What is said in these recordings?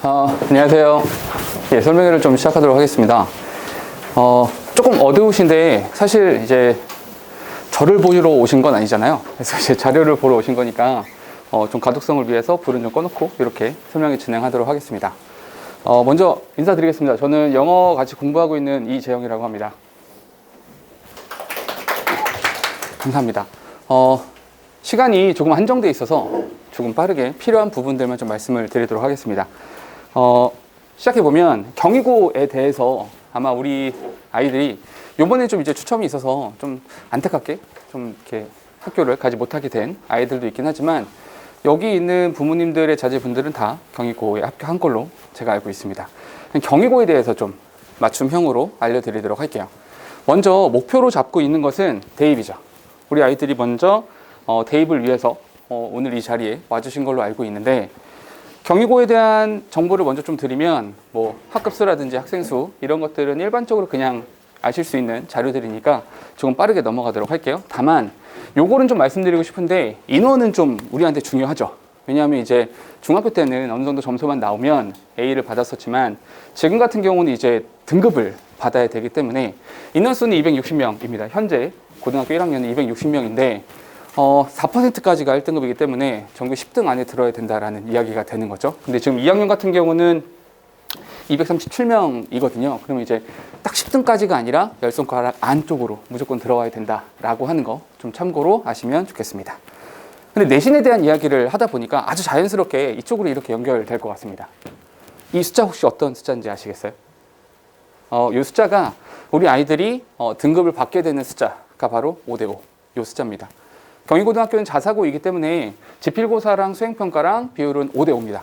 안녕하세요. 예, 설명회를 좀 시작하도록 하겠습니다. 조금 어두우신데 사실 이제 저를 보러 오신 건 아니잖아요. 그래서 이제 자료를 보러 오신 거니까 좀 가독성을 위해서 불은 좀 꺼놓고 이렇게 설명회 진행하도록 하겠습니다. 먼저 인사드리겠습니다. 저는 영어 같이 공부하고 있는 이재영이라고 합니다. 감사합니다. 시간이 조금 한정돼 있어서 조금 빠르게 필요한 부분들만 좀 말씀을 드리도록 하겠습니다. 시작해보면 경희고에 대해서 아마 우리 아이들이 요번에 좀 이제 추첨이 있어서 좀 안타깝게 좀 이렇게 학교를 가지 못하게 된 아이들도 있긴 하지만 여기 있는 부모님들의 자제분들은 다 경희고에 합격한 걸로 제가 알고 있습니다. 경희고에 대해서 좀 맞춤형으로 알려드리도록 할게요. 먼저 목표로 잡고 있는 것은 대입이죠. 우리 아이들이 먼저 대입을 위해서 오늘 이 자리에 와주신 걸로 알고 있는데 경희고에 대한 정보를 먼저 좀 드리면 뭐 학급수라든지 학생수 이런 것들은 일반적으로 그냥 아실 수 있는 자료들이니까 조금 빠르게 넘어가도록 할게요. 다만 요거는 좀 말씀드리고 싶은데 인원은 좀 우리한테 중요하죠. 왜냐하면 이제 중학교 때는 어느 정도 점수만 나오면 A를 받았었지만 지금 같은 경우는 이제 등급을 받아야 되기 때문에 인원수는 260명입니다. 현재 고등학교 1학년은 260명인데 4%까지가 1등급이기 때문에 전교 10등 안에 들어야 된다라는 이야기가 되는 거죠. 근데 지금 2학년 같은 경우는 237명이거든요. 그러면 이제 딱 10등까지가 아니라 열성가락 안쪽으로 무조건 들어와야 된다라고 하는 거 좀 참고로 아시면 좋겠습니다. 근데 내신에 대한 이야기를 하다 보니까 아주 자연스럽게 이쪽으로 이렇게 연결될 것 같습니다. 이 숫자 혹시 어떤 숫자인지 아시겠어요? 이 숫자가 우리 아이들이 등급을 받게 되는 숫자가 바로 5대5 이 숫자입니다. 경희고등학교는 자사고이기 때문에 지필고사랑 수행평가랑 비율은 5대5입니다.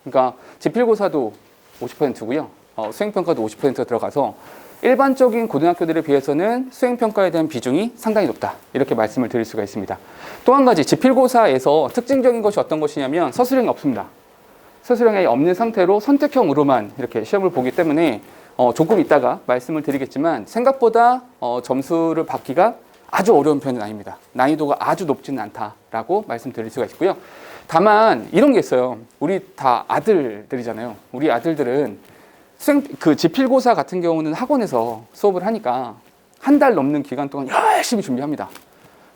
그러니까 지필고사도 50%고요. 수행평가도 50%가 들어가서 일반적인 고등학교들에 비해서는 수행평가에 대한 비중이 상당히 높다. 이렇게 말씀을 드릴 수가 있습니다. 또 한 가지 지필고사에서 특징적인 것이 어떤 것이냐면 서술형이 없습니다. 서술형이 없는 상태로 선택형으로만 이렇게 시험을 보기 때문에 조금 이따가 말씀을 드리겠지만 생각보다 점수를 받기가 아주 어려운 편은 아닙니다. 난이도가 아주 높지는 않다라고 말씀드릴 수가 있고요. 다만 이런 게 있어요. 우리 다 아들들이잖아요. 우리 아들들은 지필고사 같은 경우는 학원에서 수업을 하니까 한 달 넘는 기간 동안 열심히 준비합니다.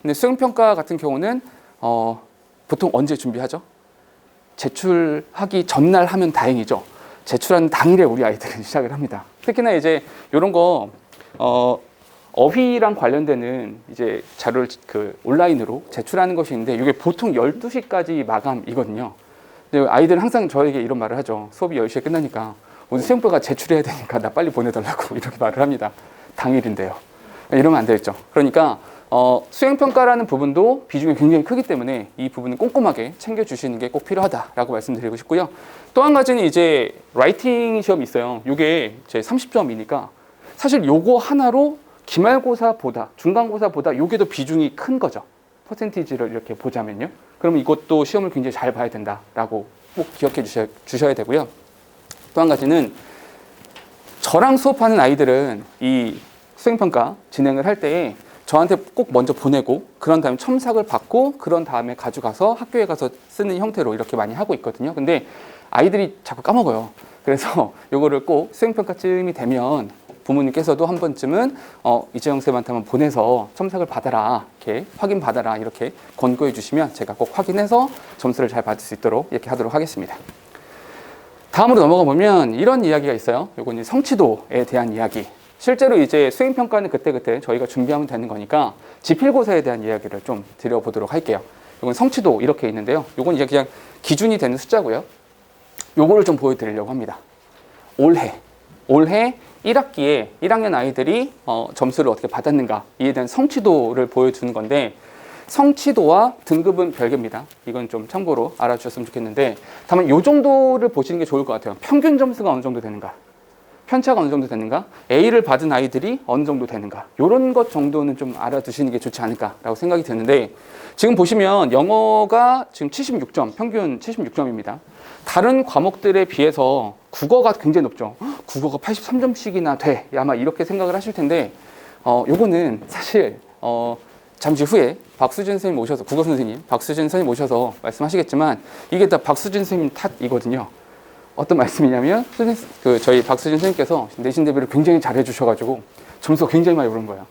근데 수행평가 같은 경우는 보통 언제 준비하죠? 제출하기 전날 하면 다행이죠. 제출하는 당일에 우리 아이들은 시작을 합니다. 특히나 이제 이런 거 어휘랑 관련되는 이제 자료를 온라인으로 제출하는 것이 있는데 이게 보통 12시까지 마감이거든요. 근데 아이들은 항상 저에게 이런 말을 하죠. 수업이 10시에 끝나니까 오늘 수행평가 제출해야 되니까 나 빨리 보내달라고 이렇게 말을 합니다. 당일인데요. 이러면 안 되겠죠. 그러니까 수행평가라는 부분도 비중이 굉장히 크기 때문에 이 부분을 꼼꼼하게 챙겨주시는 게 꼭 필요하다라고 말씀드리고 싶고요. 또 한 가지는 이제 라이팅 시험이 있어요. 이게 제 30점이니까 사실 요거 하나로 기말고사보다 중간고사보다 요게 더 비중이 큰 거죠. 퍼센티지를 이렇게 보자면요. 그러면 이것도 시험을 굉장히 잘 봐야 된다라고 꼭 기억해 주셔야 되고요. 또 한 가지는 저랑 수업하는 아이들은 이 수행평가 진행을 할 때 저한테 꼭 먼저 보내고 그런 다음에 첨삭을 받고 그런 다음에 가져가서 학교에 가서 쓰는 형태로 이렇게 많이 하고 있거든요. 근데 아이들이 자꾸 까먹어요. 그래서 요거를 꼭 수행평가쯤이 되면 부모님께서도 한 번쯤은 이재영 쌤한테 한번 보내서 첨삭을 받아라, 이렇게 확인 받아라 이렇게 권고해 주시면 제가 꼭 확인해서 점수를 잘 받을 수 있도록 이렇게 하도록 하겠습니다. 다음으로 넘어가 보면 이런 이야기가 있어요. 요건 이제 성취도에 대한 이야기. 실제로 이제 수행평가는 그때그때 저희가 준비하면 되는 거니까 지필고사에 대한 이야기를 좀 드려보도록 할게요. 요건 성취도 이렇게 있는데요. 요건 이제 그냥 기준이 되는 숫자고요. 요거를 좀 보여드리려고 합니다. 올해 1학기에 1학년 아이들이 점수를 어떻게 받았는가 이에 대한 성취도를 보여주는 건데 성취도와 등급은 별개입니다. 이건 좀 참고로 알아주셨으면 좋겠는데 다만 이 정도를 보시는 게 좋을 것 같아요. 평균 점수가 어느 정도 되는가, 편차가 어느 정도 되는가, A를 받은 아이들이 어느 정도 되는가 이런 것 정도는 좀 알아두시는 게 좋지 않을까라고 생각이 드는데 지금 보시면 영어가 지금 76점, 평균 76점입니다. 다른 과목들에 비해서 국어가 굉장히 높죠. 국어가 83점씩이나 돼. 아마 이렇게 생각을 하실 텐데 요거는 사실 잠시 후에 박수진 선생님 오셔서 국어 선생님 박수진 선생님 오셔서 말씀하시겠지만 이게 다 박수진 선생님 탓이거든요. 어떤 말씀이냐면 저희 박수진 선생님께서 내신 대비를 굉장히 잘 해주셔가지고 점수가 굉장히 많이 오른 거예요.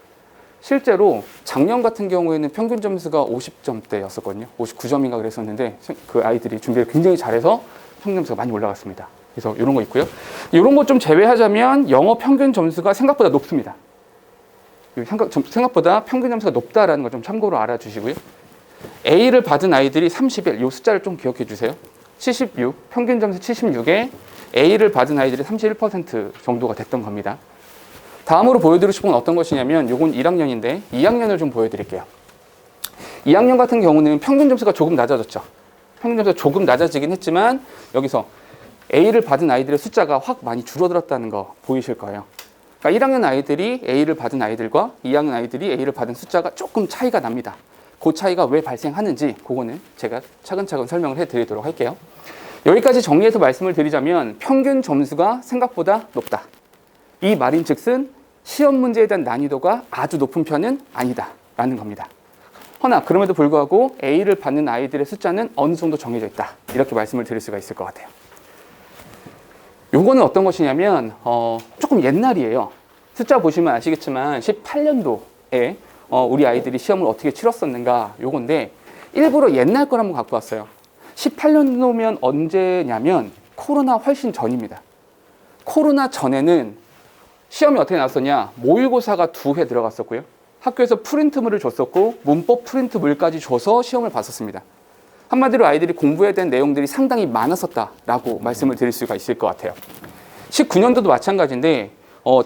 실제로 작년 같은 경우에는 평균 점수가 50점대였었거든요. 59점인가 그랬었는데 그 아이들이 준비를 굉장히 잘해서 평균 점수가 많이 올라갔습니다. 그래서 이런 거 있고요. 이런 거 좀 제외하자면 영어 평균 점수가 생각보다 높습니다. 생각보다 평균 점수가 높다라는 거 좀 참고로 알아주시고요. A를 받은 아이들이 31, 이 숫자를 좀 기억해 주세요. 76, 평균 점수 76에 A를 받은 아이들이 31% 정도가 됐던 겁니다. 다음으로 보여드리고 싶은 건 어떤 것이냐면 이건 1학년인데 2학년을 좀 보여드릴게요. 2학년 같은 경우는 평균 점수가 조금 낮아졌죠. 평균 점수가 조금 낮아지긴 했지만 여기서 A를 받은 아이들의 숫자가 확 많이 줄어들었다는 거 보이실 거예요. 그러니까 1학년 아이들이 A를 받은 아이들과 2학년 아이들이 A를 받은 숫자가 조금 차이가 납니다. 그 차이가 왜 발생하는지 그거는 제가 차근차근 설명을 해드리도록 할게요. 여기까지 정리해서 말씀을 드리자면 평균 점수가 생각보다 높다. 이 말인즉슨 시험 문제에 대한 난이도가 아주 높은 편은 아니다라는 겁니다. 허나 그럼에도 불구하고 A를 받는 아이들의 숫자는 어느 정도 정해져 있다. 이렇게 말씀을 드릴 수가 있을 것 같아요. 요거는 어떤 것이냐면 조금 옛날이에요. 숫자 보시면 아시겠지만 18년도에 우리 아이들이 시험을 어떻게 치렀었는가 요건데 일부러 옛날 걸 한번 갖고 왔어요. 18년도면 언제냐면 코로나 훨씬 전입니다. 코로나 전에는 시험이 어떻게 나왔었냐, 모의고사가 2회 들어갔었고요. 학교에서 프린트물을 줬었고 문법 프린트물까지 줘서 시험을 봤었습니다. 한마디로 아이들이 공부해야 되는 내용들이 상당히 많았었다라고 말씀을 드릴 수가 있을 것 같아요. 19년도도 마찬가지인데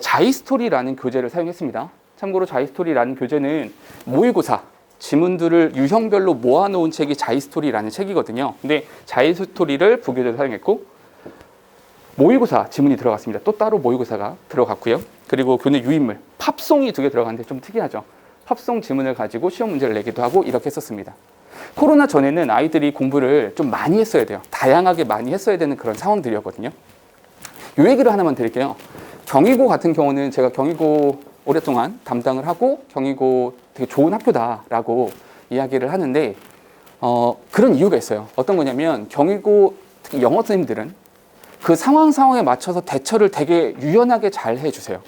자이스토리라는 교재를 사용했습니다. 참고로 자이스토리라는 교재는 모의고사 지문들을 유형별로 모아놓은 책이 자이스토리라는 책이거든요. 근데 자이스토리를 부교재로 사용했고 모의고사 지문이 들어갔습니다. 또 따로 모의고사가 들어갔고요. 그리고 교내 유인물, 팝송이 2개 들어갔는데 좀 특이하죠. 팝송 지문을 가지고 시험 문제를 내기도 하고 이렇게 했었습니다. 코로나 전에는 아이들이 공부를 좀 많이 했어야 돼요. 다양하게 많이 했어야 되는 그런 상황들이었거든요. 이 얘기를 하나만 드릴게요. 경희고 같은 경우는 제가 경희고 오랫동안 담당을 하고 경희고 되게 좋은 학교다라고 이야기를 하는데 그런 이유가 있어요. 어떤 거냐면 경희고 특히 영어 선생님들은 그 상황에 맞춰서 대처를 되게 유연하게 잘 해주세요.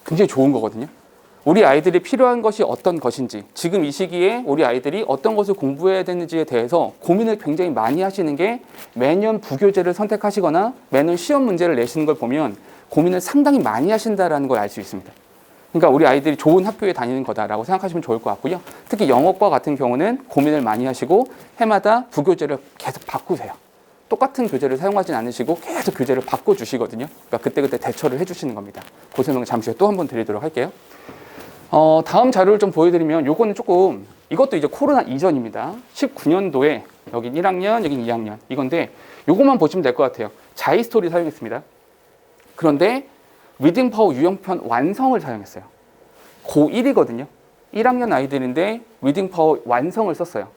굉장히 좋은 거거든요. 우리 아이들이 필요한 것이 어떤 것인지, 지금 이 시기에 우리 아이들이 어떤 것을 공부해야 되는지에 대해서 고민을 굉장히 많이 하시는 게 매년 부교재를 선택하시거나 매년 시험 문제를 내시는 걸 보면 고민을 상당히 많이 하신다는 걸 알 수 있습니다. 그러니까 우리 아이들이 좋은 학교에 다니는 거다라고 생각하시면 좋을 것 같고요. 특히 영어과 같은 경우는 고민을 많이 하시고 해마다 부교재를 계속 바꾸세요. 똑같은 교재를 사용하진 않으시고 계속 교재를 바꿔주시거든요. 그러니까 그때그때 대처를 해주시는 겁니다. 그 설명을 잠시 후에 또 한 번 드리도록 할게요. 다음 자료를 좀 보여드리면 요거는 조금 이것도 이제 코로나 이전입니다. 19년도에 여긴 1학년, 여긴 2학년 이건데 요것만 보시면 될 것 같아요. 자이스토리 사용했습니다. 그런데 리딩 파워 유형편 완성을 사용했어요. 고1이거든요. 1학년 아이들인데 리딩 파워 완성을 썼어요.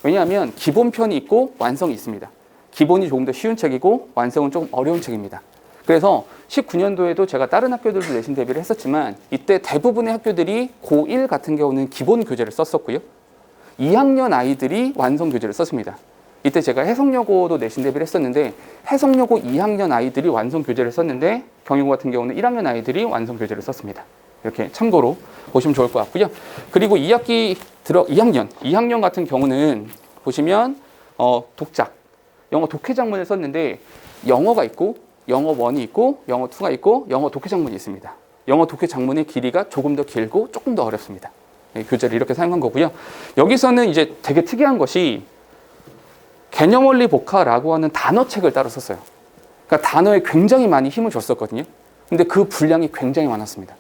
왜냐하면 기본편이 있고 완성이 있습니다. 기본이 조금 더 쉬운 책이고 완성은 조금 어려운 책입니다. 그래서 19년도에도 제가 다른 학교들도 내신 대비를 했었지만 이때 대부분의 학교들이 고1 같은 경우는 기본 교재를 썼었고요. 2학년 아이들이 완성 교재를 썼습니다. 이때 제가 해성여고도 내신 대비를 했었는데 해성여고 2학년 아이들이 완성 교재를 썼는데 경희고 같은 경우는 1학년 아이들이 완성 교재를 썼습니다. 이렇게 참고로 보시면 좋을 것 같고요. 그리고 2학년 같은 경우는 보시면 독작, 영어 독해 장문을 썼는데 영어가 있고 영어 1이 있고 영어 2가 있고 영어 독해 장문이 있습니다. 영어 독해 장문의 길이가 조금 더 길고 조금 더 어렵습니다. 교재를 이렇게 사용한 거고요. 여기서는 이제 되게 특이한 것이 개념원리 복화라고 하는 단어책을 따로 썼어요. 그러니까 단어에 굉장히 많이 힘을 줬었거든요. 근데 그 분량이 굉장히 많았습니다.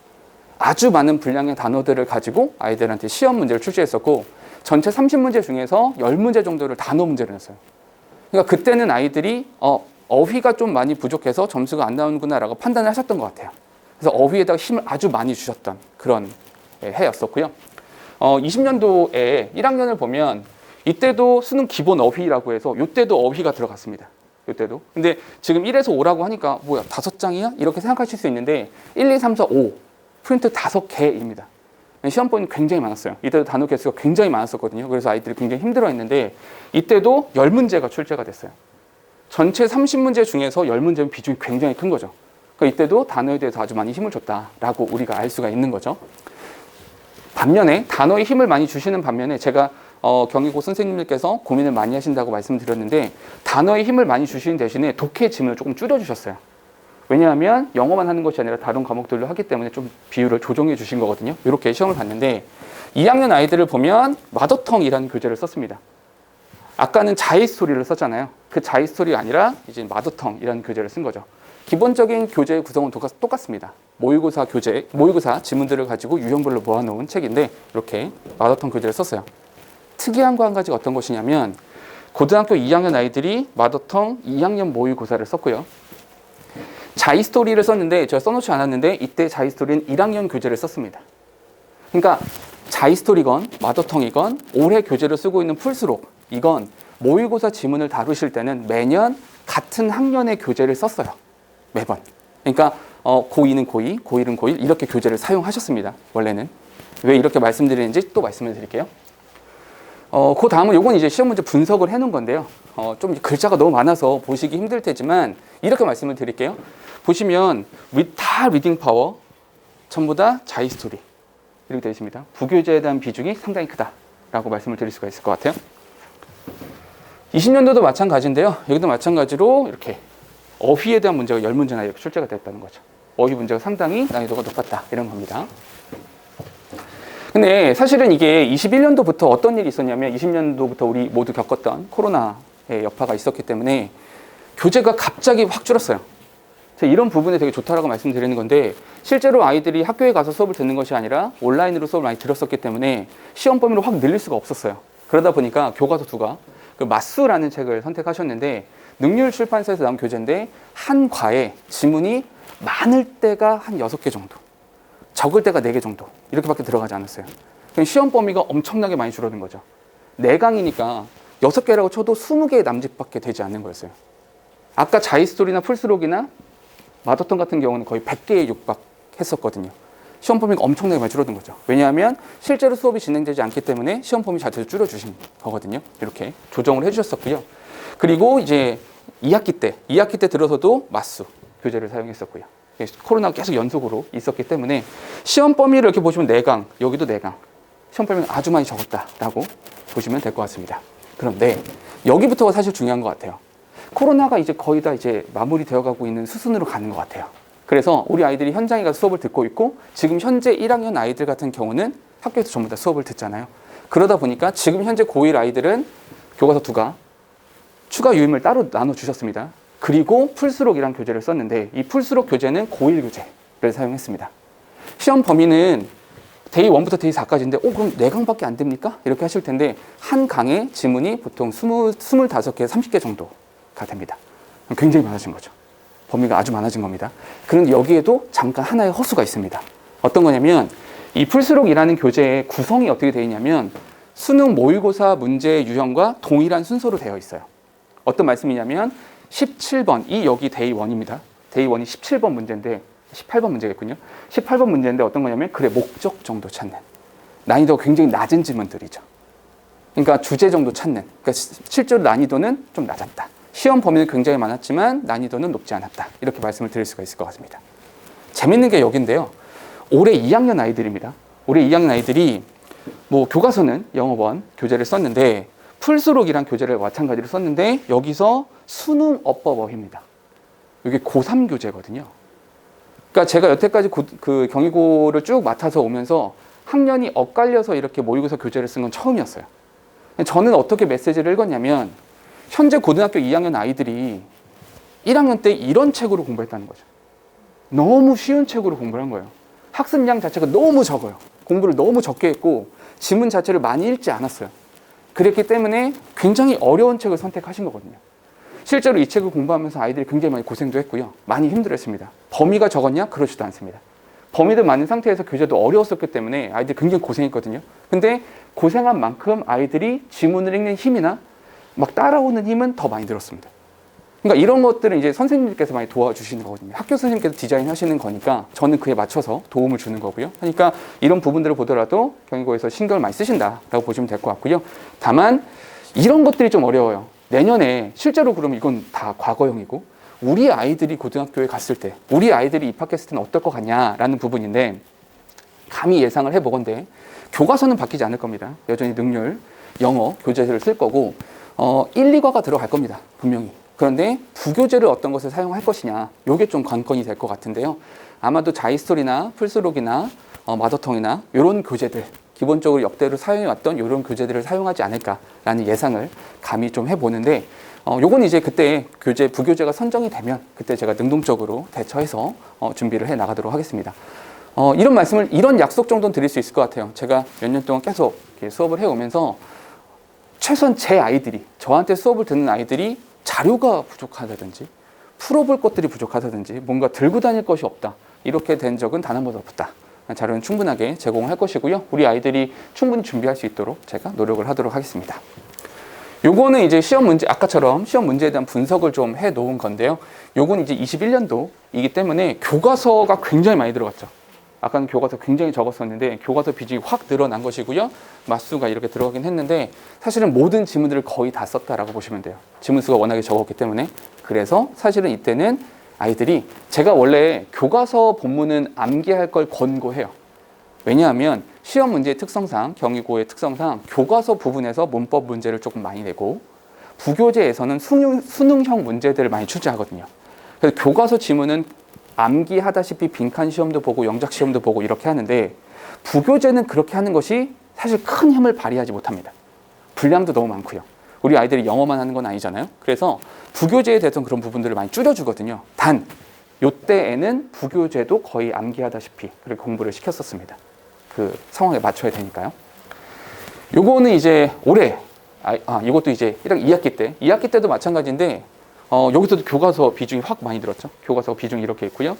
아주 많은 분량의 단어들을 가지고 아이들한테 시험 문제를 출제했었고 전체 30문제 중에서 10문제 정도를 단어 문제를 냈어요. 그러니까 그때는 아이들이 어휘가 좀 많이 부족해서 점수가 안 나오는구나라고 판단을 하셨던 것 같아요. 그래서 어휘에다가 힘을 아주 많이 주셨던 그런 해였었고요. 20년도에 1학년을 보면 이때도 수능 기본 어휘라고 해서 이때도 어휘가 들어갔습니다. 이때도. 근데 지금 1에서 5라고 하니까 뭐야 5장이야? 이렇게 생각하실 수 있는데 1, 2, 3, 4, 5 프린트 5개입니다. 시험본이 굉장히 많았어요. 이때도 단어 개수가 굉장히 많았었거든요. 그래서 아이들이 굉장히 힘들어했는데 이때도 10문제가 출제가 됐어요. 전체 30문제 중에서 10문제는 비중이 굉장히 큰 거죠. 그러니까 이때도 단어에 대해서 아주 많이 힘을 줬다라고 우리가 알 수가 있는 거죠. 반면에 단어에 힘을 많이 주시는 반면에 제가 경희고 선생님들께서 고민을 많이 하신다고 말씀드렸는데 단어에 힘을 많이 주시는 대신에 독해 지문을 조금 줄여주셨어요. 왜냐하면 영어만 하는 것이 아니라 다른 과목들도 하기 때문에 좀 비율을 조정해 주신 거거든요. 이렇게 시험을 봤는데 2학년 아이들을 보면 마더텅이라는 교재를 썼습니다. 아까는 자이스토리를 썼잖아요. 그 자이스토리가 아니라 이제 마더텅이라는 교재를 쓴 거죠. 기본적인 교재의 구성은 똑같습니다. 모의고사 교재, 모의고사 지문들을 가지고 유형별로 모아놓은 책인데 이렇게 마더텅 교재를 썼어요. 특이한 거 한 가지가 어떤 것이냐면 고등학교 2학년 아이들이 마더텅 2학년 모의고사를 썼고요. 자이스토리를 썼는데 제가 써놓지 않았는데 이때 자이스토리는 1학년 교재를 썼습니다. 그러니까 자이스토리건 마더텅이건 올해 교재를 쓰고 있는 풀수록 이건 모의고사 지문을 다루실 때는 매년 같은 학년의 교재를 썼어요. 매번. 그러니까 고2는 고2, 고1은 고1 이렇게 교재를 사용하셨습니다. 원래는. 왜 이렇게 말씀드리는지 또 말씀을 드릴게요. 그 다음은 요건 이제 시험 문제 분석을 해놓은 건데요. 좀 글자가 너무 많아서 보시기 힘들 테지만 이렇게 말씀을 드릴게요. 보시면 다 리딩 파워, 전부 다 자이스토리 이렇게 되어 있습니다. 부교재에 대한 비중이 상당히 크다라고 말씀을 드릴 수가 있을 것 같아요. 20년도도 마찬가지인데요. 여기도 마찬가지로 이렇게 어휘에 대한 문제가 10문제나 이렇게 출제가 됐다는 거죠. 어휘 문제가 상당히 난이도가 높았다 이런 겁니다. 근데 사실은 이게 21년도부터 어떤 일이 있었냐면 20년도부터 우리 모두 겪었던 코로나의 여파가 있었기 때문에 교재가 갑자기 확 줄었어요. 이런 부분에 되게 좋다라고 말씀드리는 건데 실제로 아이들이 학교에 가서 수업을 듣는 것이 아니라 온라인으로 수업을 많이 들었었기 때문에 시험 범위를 확 늘릴 수가 없었어요. 그러다 보니까 교과서 2가 그 마수라는 책을 선택하셨는데 능률 출판사에서 나온 교재인데 한 과에 지문이 많을 때가 한 6개 정도, 적을 때가 4개 정도 이렇게밖에 들어가지 않았어요. 그럼 시험 범위가 엄청나게 많이 줄어든 거죠. 4강이니까 6개라고 쳐도 20개의 남짓밖에 되지 않는 거였어요. 아까 자이스토리나 풀스록이나 마더텅 같은 경우는 거의 100개에 육박했었거든요. 시험 범위가 엄청나게 많이 줄어든 거죠. 왜냐하면 실제로 수업이 진행되지 않기 때문에 시험 범위 자체를 줄여주신 거거든요. 이렇게 조정을 해주셨었고요. 그리고 이제 2학기 때 들어서도 마수 교재를 사용했었고요. 코로나가 계속 연속으로 있었기 때문에 시험 범위를 이렇게 보시면 4강, 여기도 4강. 시험 범위가 아주 많이 적었다라고 보시면 될 것 같습니다. 그런데 여기부터가 사실 중요한 것 같아요. 코로나가 이제 거의 다 이제 마무리되어 가고 있는 수순으로 가는 것 같아요. 그래서 우리 아이들이 현장에 가서 수업을 듣고 있고 지금 현재 1학년 아이들 같은 경우는 학교에서 전부 다 수업을 듣잖아요. 그러다 보니까 지금 현재 고1 아이들은 교과서 2가 추가 유임을 따로 나눠주셨습니다. 그리고 풀수록이라는 교재를 썼는데 이 풀수록 교재는 고1 교재를 사용했습니다. 시험 범위는 데이 1부터 데이 4까지인데 그럼 4강밖에 안 됩니까? 이렇게 하실 텐데 한 강에 지문이 보통 25개, 30개 정도가 됩니다. 굉장히 많아진 거죠. 범위가 아주 많아진 겁니다. 그런데 여기에도 잠깐 하나의 허수가 있습니다. 어떤 거냐면 이 풀수록이라는 교재의 구성이 어떻게 되어 있냐면 수능 모의고사 문제 유형과 동일한 순서로 되어 있어요. 어떤 말씀이냐면 17번, 이 여기 데이 1입니다. 데이 1이 17번 문제인데 18번 문제겠군요. 18번 문제인데 어떤 거냐면 글의 목적 정도 찾는 난이도가 굉장히 낮은 지문들이죠. 그러니까 주제 정도 찾는, 그러니까 실제로 난이도는 좀 낮았다. 시험 범위는 굉장히 많았지만 난이도는 높지 않았다. 이렇게 말씀을 드릴 수가 있을 것 같습니다. 재밌는 게 여기인데요. 올해 2학년 아이들입니다. 올해 2학년 아이들이 교과서는 영어원 교재를 썼는데 풀수록이란 교재를 마찬가지로 썼는데 여기서 수능 어법 어휘입니다. 이게 고3 교재거든요. 그러니까 제가 여태까지 그 경희고를 쭉 맡아서 오면서 학년이 엇갈려서 이렇게 모의고사 교재를 쓴 건 처음이었어요. 저는 어떻게 메시지를 읽었냐면 현재 고등학교 2학년 아이들이 1학년 때 이런 책으로 공부했다는 거죠. 너무 쉬운 책으로 공부를 한 거예요. 학습량 자체가 너무 적어요. 공부를 너무 적게 했고 지문 자체를 많이 읽지 않았어요. 그랬기 때문에 굉장히 어려운 책을 선택하신 거거든요. 실제로 이 책을 공부하면서 아이들이 굉장히 많이 고생도 했고요. 많이 힘들었습니다. 범위가 적었냐? 그렇지도 않습니다. 범위도 많은 상태에서 교재도 어려웠었기 때문에 아이들이 굉장히 고생했거든요. 근데 고생한 만큼 아이들이 지문을 읽는 힘이나 막 따라오는 힘은 더 많이 들었습니다. 그러니까 이런 것들은 이제 선생님들께서 많이 도와주시는 거거든요. 학교 선생님께서 디자인하시는 거니까 저는 그에 맞춰서 도움을 주는 거고요. 그러니까 이런 부분들을 보더라도 경희고에서 신경을 많이 쓰신다라고 보시면 될 것 같고요. 다만 이런 것들이 좀 어려워요. 내년에 실제로 그러면 이건 다 과거형이고 우리 아이들이 고등학교에 갔을 때 우리 아이들이 입학했을 때는 어떨 것 같냐라는 부분인데 감히 예상을 해보건대 교과서는 바뀌지 않을 겁니다. 여전히 능률, 영어, 교재를 쓸 거고 1, 2과가 들어갈 겁니다. 분명히. 그런데 부교재를 어떤 것을 사용할 것이냐 이게 좀 관건이 될 것 같은데요. 아마도 자이스토리나 풀스록이나 마더텅이나 이런 교재들 기본적으로 역대로 사용해왔던 이런 교재들을 사용하지 않을까라는 예상을 감히 좀 해보는데 요건 이제 그때 부교재가 선정이 되면 그때 제가 능동적으로 대처해서 준비를 해 나가도록 하겠습니다. 이런 말씀을, 이런 약속 정도는 드릴 수 있을 것 같아요. 제가 몇 년 동안 계속 수업을 해오면서 최소한 제 아이들이, 저한테 수업을 듣는 아이들이 자료가 부족하다든지 풀어볼 것들이 부족하다든지 뭔가 들고 다닐 것이 없다. 이렇게 된 적은 단 한 번도 없다. 자료는 충분하게 제공할 것이고요. 우리 아이들이 충분히 준비할 수 있도록 제가 노력을 하도록 하겠습니다. 요거는 이제 시험 문제, 아까처럼 시험 문제에 대한 분석을 좀 해 놓은 건데요. 요건 이제 21년도이기 때문에 교과서가 굉장히 많이 들어갔죠. 아까는 교과서 굉장히 적었었는데 교과서 비중이 확 늘어난 것이고요. 맞수가 이렇게 들어가긴 했는데 사실은 모든 지문들을 거의 다 썼다라고 보시면 돼요. 지문수가 워낙에 적었기 때문에. 그래서 사실은 이때는 아이들이, 제가 원래 교과서 본문은 암기할 걸 권고해요. 왜냐하면 시험 문제의 특성상, 경위고의 특성상 교과서 부분에서 문법 문제를 조금 많이 내고 부교재에서는 수능형 문제들을 많이 출제하거든요. 그래서 교과서 지문은 암기하다시피 빈칸 시험도 보고 영작 시험도 보고 이렇게 하는데 부교재는 그렇게 하는 것이 사실 큰 힘을 발휘하지 못합니다. 분량도 너무 많고요. 우리 아이들이 영어만 하는 건 아니잖아요. 그래서 부교재에 대해서는 그런 부분들을 많이 줄여주거든요. 단 요때에는 부교재도 거의 암기하다시피 그렇게 공부를 시켰었습니다. 그 상황에 맞춰야 되니까요. 요거는 이제 올해 이것도 이제 2학기 때도 마찬가지인데 여기서도 교과서 비중이 확 많이 들었죠. 교과서 비중이 이렇게 있고요.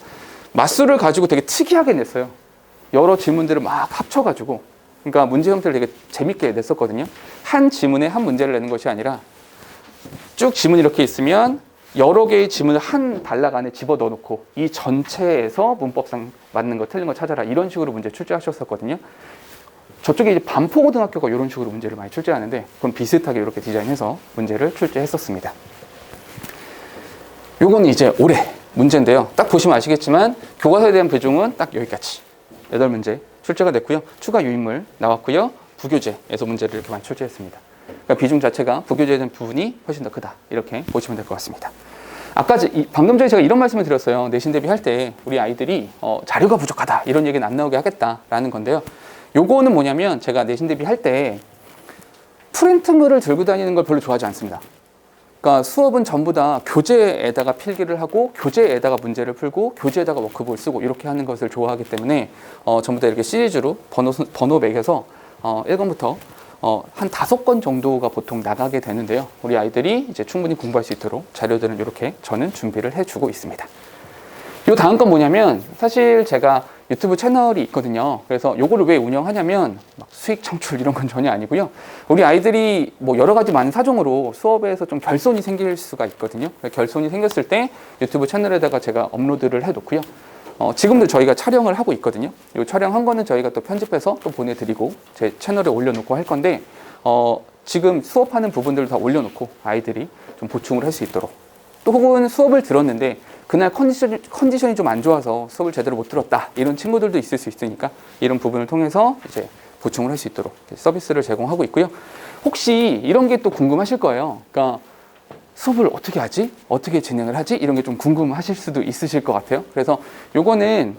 맞수를 가지고 되게 특이하게 냈어요. 여러 지문들을 막 합쳐가지고, 그러니까 문제 형태를 되게 재밌게 냈었거든요. 한 지문에 한 문제를 내는 것이 아니라 쭉 지문이 이렇게 있으면 여러 개의 지문을 한 단락 안에 집어 넣어놓고 이 전체에서 문법상 맞는 거 틀린 거 찾아라, 이런 식으로 문제 출제하셨었거든요. 저쪽에 이제 반포고등학교가 이런 식으로 문제를 많이 출제하는데 그건 비슷하게 이렇게 디자인해서 문제를 출제했었습니다. 요건 이제 올해 문제인데요. 딱 보시면 아시겠지만 교과서에 대한 비중은 딱 여기까지 8문제 출제가 됐고요. 추가 유인물 나왔고요. 부교재에서 문제를 이렇게 많이 출제했습니다. 그러니까 비중 자체가 부교재에 대한 부분이 훨씬 더 크다. 이렇게 보시면 될 것 같습니다. 아까 방금 전에 제가 이런 말씀을 드렸어요. 내신 대비할 때 우리 아이들이 자료가 부족하다, 이런 얘기는 안 나오게 하겠다라는 건데요. 요거는 뭐냐면 제가 내신 대비할 때 프린트물을 들고 다니는 걸 별로 좋아하지 않습니다. 그러니까 수업은 전부 다 교재에다가 필기를 하고 교재에다가 문제를 풀고 교재에다가 워크북을 쓰고 이렇게 하는 것을 좋아하기 때문에 전부 다 이렇게 시리즈로 번호 매겨서 1권부터 한 5권 정도가 보통 나가게 되는데요. 우리 아이들이 이제 충분히 공부할 수 있도록 자료들은 이렇게 저는 준비를 해주고 있습니다. 요 다음 건 뭐냐면 사실 제가 유튜브 채널이 있거든요. 그래서 요거를 왜 운영하냐면 막 수익 창출 이런 건 전혀 아니고요. 우리 아이들이 뭐 여러 가지 많은 사정으로 수업에서 좀 결손이 생길 수가 있거든요. 결손이 생겼을 때 유튜브 채널에다가 제가 업로드를 해놓고요. 지금도 저희가 촬영을 하고 있거든요. 이 촬영한 거는 저희가 또 편집해서 또 보내드리고 제 채널에 올려놓고 할 건데 지금 수업하는 부분들을 다 올려놓고 아이들이 좀 보충을 할 수 있도록, 또 혹은 수업을 들었는데 그날 컨디션이 좀 안 좋아서 수업을 제대로 못 들었다, 이런 친구들도 있을 수 있으니까 이런 부분을 통해서 이제 보충을 할 수 있도록 서비스를 제공하고 있고요. 혹시 이런 게 또 궁금하실 거예요. 그러니까 수업을 어떻게 하지? 어떻게 진행을 하지? 이런 게 좀 궁금하실 수도 있으실 것 같아요. 그래서 요거는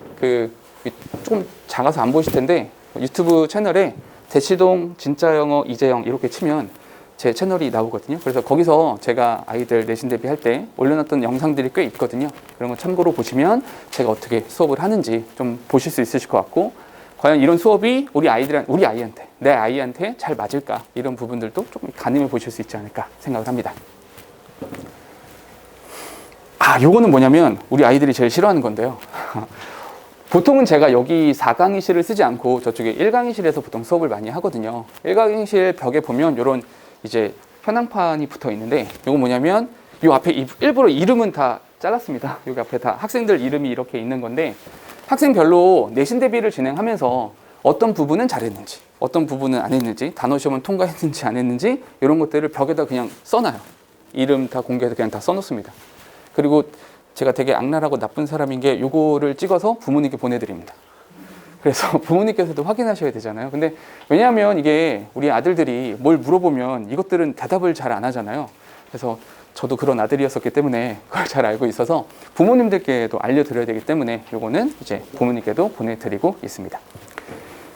조금 작아서 안 보이실 텐데 유튜브 채널에 대치동 진짜영어 이재영 이렇게 치면 제 채널이 나오거든요. 그래서 거기서 제가 아이들 내신 대비할 때 올려놨던 영상들이 꽤 있거든요. 그런 거 참고로 보시면 제가 어떻게 수업을 하는지 좀 보실 수 있으실 것 같고, 과연 이런 수업이 우리 아이한테, 내 아이한테 잘 맞을까, 이런 부분들도 조금 가늠해 보실 수 있지 않을까 생각을 합니다. 요거는 뭐냐면 우리 아이들이 제일 싫어하는 건데요. 보통은 제가 여기 4강의실을 쓰지 않고 저쪽에 1강의실에서 보통 수업을 많이 하거든요. 1강의실 벽에 보면 이런 이제 현황판이 붙어 있는데, 이거 뭐냐면 이 앞에 일부러 이름은 다 잘랐습니다. 여기 앞에 다 학생들 이름이 이렇게 있는 건데, 학생별로 내신 대비를 진행하면서 어떤 부분은 잘했는지, 어떤 부분은 안 했는지, 단어 시험은 통과했는지 안 했는지, 이런 것들을 벽에다 그냥 써놔요. 이름 다 공개해서 그냥 다 써놓습니다. 그리고 제가 되게 악랄하고 나쁜 사람인 게 요거를 찍어서 부모님께 보내드립니다. 그래서 부모님께서도 확인하셔야 되잖아요. 근데 왜냐하면 이게 우리 아들들이 뭘 물어보면 이것들은 대답을 잘 안 하잖아요. 그래서 저도 그런 아들이었었기 때문에 그걸 잘 알고 있어서 부모님들께도 알려드려야 되기 때문에 요거는 이제 부모님께도 보내드리고 있습니다.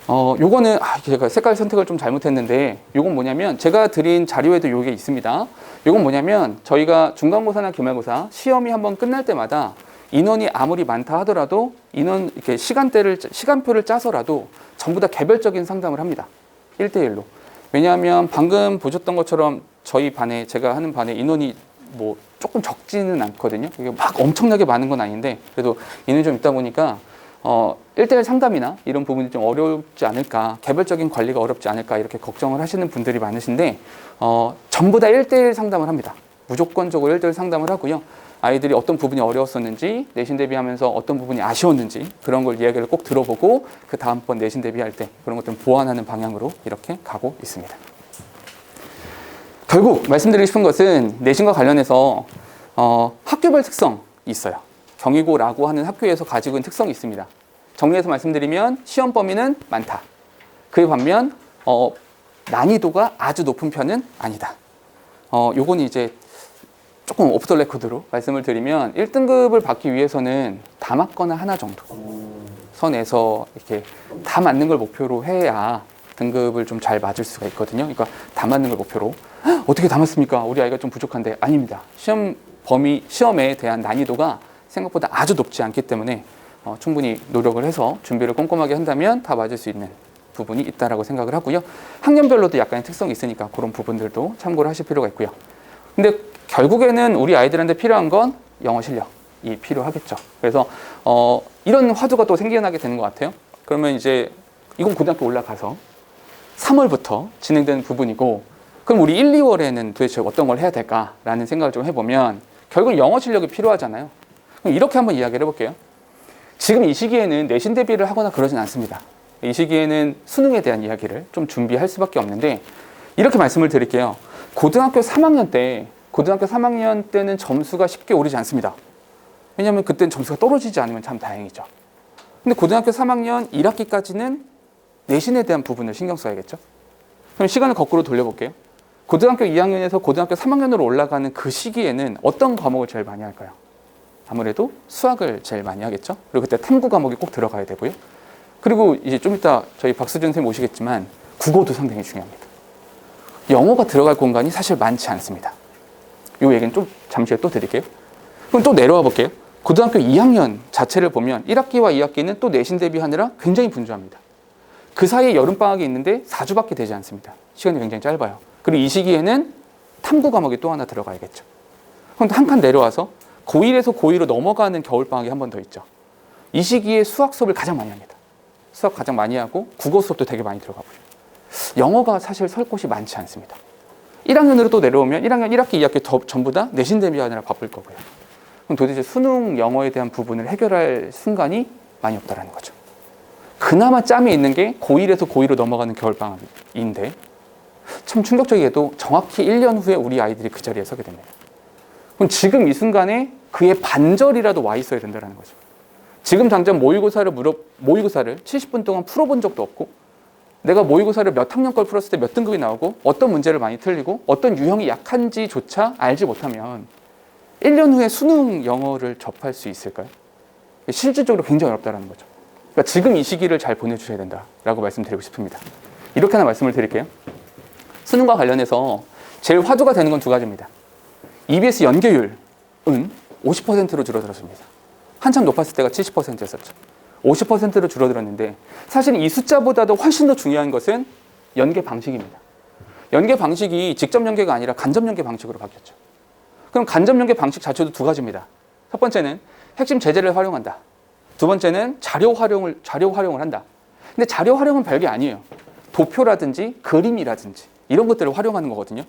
요거는 제가 색깔 선택을 좀 잘못했는데 요건 뭐냐면 제가 드린 자료에도 요게 있습니다. 요건 뭐냐면 저희가 중간고사나 기말고사 시험이 한번 끝날 때마다 인원이 아무리 많다 하더라도 인원 이렇게 시간표를 짜서라도 전부 다 개별적인 상담을 합니다. 1대1로. 왜냐하면 방금 보셨던 것처럼 저희 반에 제가 하는 반에 인원이 뭐 조금 적지는 않거든요. 이게 막 엄청나게 많은 건 아닌데 그래도 인원이 좀 있다 보니까 1대1 상담이나 이런 부분이 좀 어렵지 않을까, 개별적인 관리가 어렵지 않을까 이렇게 걱정을 하시는 분들이 많으신데 전부 다 1대1 상담을 합니다. 무조건적으로 1대1 상담을 하고요. 아이들이 어떤 부분이 어려웠었는지, 내신 대비하면서 어떤 부분이 아쉬웠는지 그런 걸 이야기를 꼭 들어보고 그 다음번 내신 대비할 때 그런 것들을 보완하는 방향으로 이렇게 가고 있습니다. 결국 말씀드리고 싶은 것은 내신과 관련해서 학교별 특성이 있어요. 경희고라고 하는 학교에서 가지고 있는 특성이 있습니다. 정리해서 말씀드리면 시험 범위는 많다. 그에 반면 난이도가 아주 높은 편은 아니다. 요건 이제 조금 오프 더 레코드로 말씀을 드리면 1등급을 받기 위해서는 다 맞거나 하나 정도 선에서 이렇게 다 맞는 걸 목표로 해야 등급을 좀 잘 맞을 수가 있거든요. 그러니까 다 맞는 걸 목표로. 어떻게 다 맞습니까? 우리 아이가 좀 부족한데. 아닙니다. 시험에 대한 난이도가 생각보다 아주 높지 않기 때문에 충분히 노력을 해서 준비를 꼼꼼하게 한다면 다 맞을 수 있는 부분이 있다라고 생각을 하고요. 학년별로도 약간의 특성이 있으니까 그런 부분들도 참고를 하실 필요가 있고요. 근데 결국에는 우리 아이들한테 필요한 건 영어 실력이 필요하겠죠. 그래서 이런 화두가 또 생겨나게 되는 것 같아요. 그러면 이제 이건 고등학교 올라가서 3월부터 진행되는 부분이고 그럼 우리 1, 2월에는 도대체 어떤 걸 해야 될까라는 생각을 좀 해보면 결국 영어 실력이 필요하잖아요. 그럼 이렇게 한번 이야기를 해볼게요. 지금 이 시기에는 내신 대비를 하거나 그러진 않습니다. 이 시기에는 수능에 대한 이야기를 좀 준비할 수밖에 없는데 이렇게 말씀을 드릴게요. 고등학교 3학년 때는 점수가 쉽게 오르지 않습니다. 왜냐하면 그때는 점수가 떨어지지 않으면 참 다행이죠. 근데 고등학교 3학년 1학기까지는 내신에 대한 부분을 신경 써야겠죠. 그럼 시간을 거꾸로 돌려볼게요. 고등학교 2학년에서 고등학교 3학년으로 올라가는 그 시기에는 어떤 과목을 제일 많이 할까요? 아무래도 수학을 제일 많이 하겠죠. 그리고 그때 탐구 과목이 꼭 들어가야 되고요. 그리고 이제 좀 이따 저희 박수준 선생님 오시겠지만 국어도 상당히 중요합니다. 영어가 들어갈 공간이 사실 많지 않습니다. 이 얘기는 좀 잠시 후에 또 드릴게요. 그럼 또 내려와 볼게요. 고등학교 2학년 자체를 보면 1학기와 2학기는 또 내신 대비하느라 굉장히 분주합니다. 그 사이에 여름방학이 있는데 4주밖에 되지 않습니다. 시간이 굉장히 짧아요. 그리고 이 시기에는 탐구 과목이 또 하나 들어가야겠죠. 그럼 한 칸 내려와서 고1에서 고2로 넘어가는 겨울방학이 한 번 더 있죠. 이 시기에 수학 수업을 가장 많이 합니다. 수학 가장 많이 하고 국어 수업도 되게 많이 들어가고요. 영어가 사실 설 곳이 많지 않습니다. 1학년으로 또 내려오면 1학년 1학기, 2학기 전부 다 내신 대비하느라 바쁠 거고요. 그럼 도대체 수능 영어에 대한 부분을 해결할 순간이 많이 없다라는 거죠. 그나마 짬이 있는 게 고1에서 고2로 넘어가는 겨울방학인데 참 충격적이게도 정확히 1년 후에 우리 아이들이 그 자리에 서게 됩니다. 그럼 지금 이 순간에 그의 반절이라도 와 있어야 된다는 거죠. 지금 당장 모의고사를 70분 동안 풀어본 적도 없고 내가 모의고사를 몇 학년 걸 풀었을 때 몇 등급이 나오고 어떤 문제를 많이 틀리고 어떤 유형이 약한지조차 알지 못하면 1년 후에 수능 영어를 접할 수 있을까요? 실질적으로 굉장히 어렵다는 거죠. 그러니까 지금 이 시기를 잘 보내주셔야 된다라고 말씀드리고 싶습니다. 이렇게 하나 말씀을 드릴게요. 수능과 관련해서 제일 화두가 되는 건 두 가지입니다. EBS 연계율은 50%로 줄어들었습니다. 한참 높았을 때가 70%였었죠. 50%로 줄어들었는데 사실 이 숫자보다도 훨씬 더 중요한 것은 연계 방식입니다. 연계 방식이 직접 연계가 아니라 간접 연계 방식으로 바뀌었죠. 그럼 간접 연계 방식 자체도 두 가지입니다. 첫 번째는 핵심 제재를 활용한다. 두 번째는 자료 활용을 한다. 근데 자료 활용은 별게 아니에요. 도표라든지 그림이라든지 이런 것들을 활용하는 거거든요.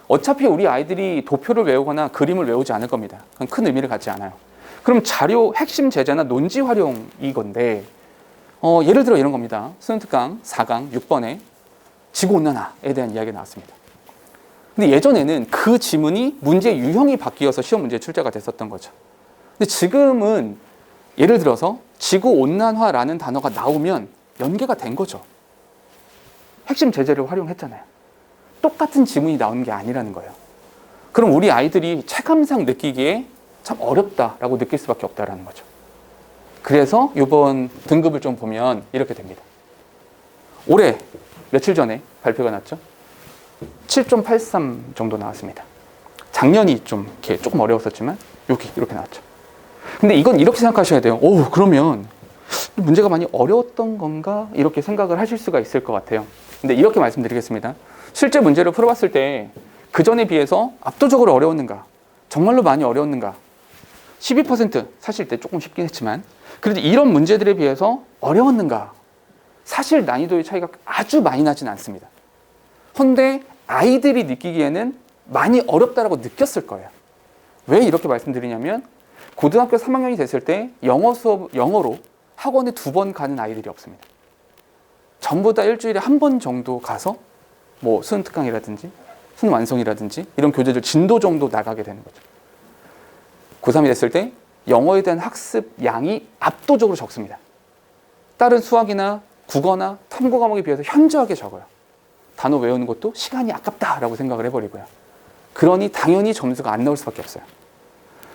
어차피 우리 아이들이 도표를 외우거나 그림을 외우지 않을 겁니다. 그건 큰 의미를 갖지 않아요. 그럼 자료 핵심 제재나 논지 활용이 건데 예를 들어 이런 겁니다. 수능 특강 4강 6번에 지구온난화에 대한 이야기가 나왔습니다. 근데 예전에는 그 지문이 문제 유형이 바뀌어서 시험 문제 출제가 됐었던 거죠. 근데 지금은 예를 들어서 지구온난화라는 단어가 나오면 연계가 된 거죠. 핵심 제재를 활용했잖아요. 똑같은 지문이 나오는 게 아니라는 거예요. 그럼 우리 아이들이 체감상 느끼기에 참 어렵다라고 느낄 수밖에 없다라는 거죠. 그래서 이번 등급을 좀 보면 이렇게 됩니다. 올해 며칠 전에 발표가 났죠. 7.83 정도 나왔습니다. 작년이 좀 이렇게 조금 어려웠었지만 여기 이렇게 나왔죠. 근데 이건 이렇게 생각하셔야 돼요. 오, 그러면 문제가 많이 어려웠던 건가? 이렇게 생각을 하실 수가 있을 것 같아요. 근데 이렇게 말씀드리겠습니다. 실제 문제를 풀어봤을 때 그 전에 비해서 압도적으로 어려웠는가? 정말로 많이 어려웠는가? 12% 사실 때 조금 쉽긴 했지만 그래도 이런 문제들에 비해서 어려웠는가? 사실 난이도의 차이가 아주 많이 나진 않습니다. 그런데 아이들이 느끼기에는 많이 어렵다라고 느꼈을 거예요. 왜 이렇게 말씀드리냐면 고등학교 3학년이 됐을 때 영어로 학원에 2번 가는 아이들이 없습니다. 전부 다 일주일에 1번 정도 가서 뭐 수능 특강이라든지 수능 완성이라든지 이런 교재들 진도 정도 나가게 되는 거죠. 고3이 됐을 때 영어에 대한 학습 양이 압도적으로 적습니다. 다른 수학이나 국어나 탐구 과목에 비해서 현저하게 적어요. 단어 외우는 것도 시간이 아깝다라고 생각을 해버리고요. 그러니 당연히 점수가 안 나올 수밖에 없어요.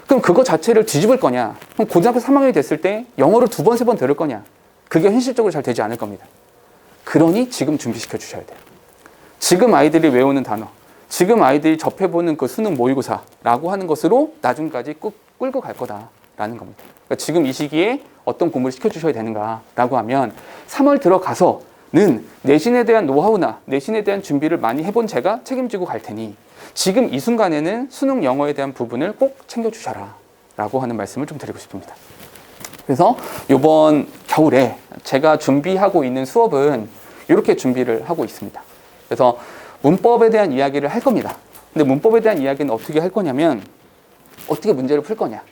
그럼 그거 자체를 뒤집을 거냐? 그럼 고등학교 3학년이 됐을 때 영어를 2번, 3번 들을 거냐? 그게 현실적으로 잘 되지 않을 겁니다. 그러니 지금 준비시켜 주셔야 돼요. 지금 아이들이 외우는 단어, 지금 아이들이 접해보는 그 수능 모의고사라고 하는 것으로 나중까지 끌고 갈 거다라는 겁니다. 그러니까 지금 이 시기에 어떤 공부를 시켜주셔야 되는가라고 하면 3월 들어가서는 내신에 대한 노하우나 내신에 대한 준비를 많이 해본 제가 책임지고 갈 테니 지금 이 순간에는 수능 영어에 대한 부분을 꼭 챙겨주셔라 라고 하는 말씀을 좀 드리고 싶습니다. 그래서 이번 겨울에 제가 준비하고 있는 수업은 이렇게 준비를 하고 있습니다. 그래서 문법에 대한 이야기를 할 겁니다. 근데 문법에 대한 이야기는 어떻게 할 거냐면 어떻게 문제를 풀 거냐,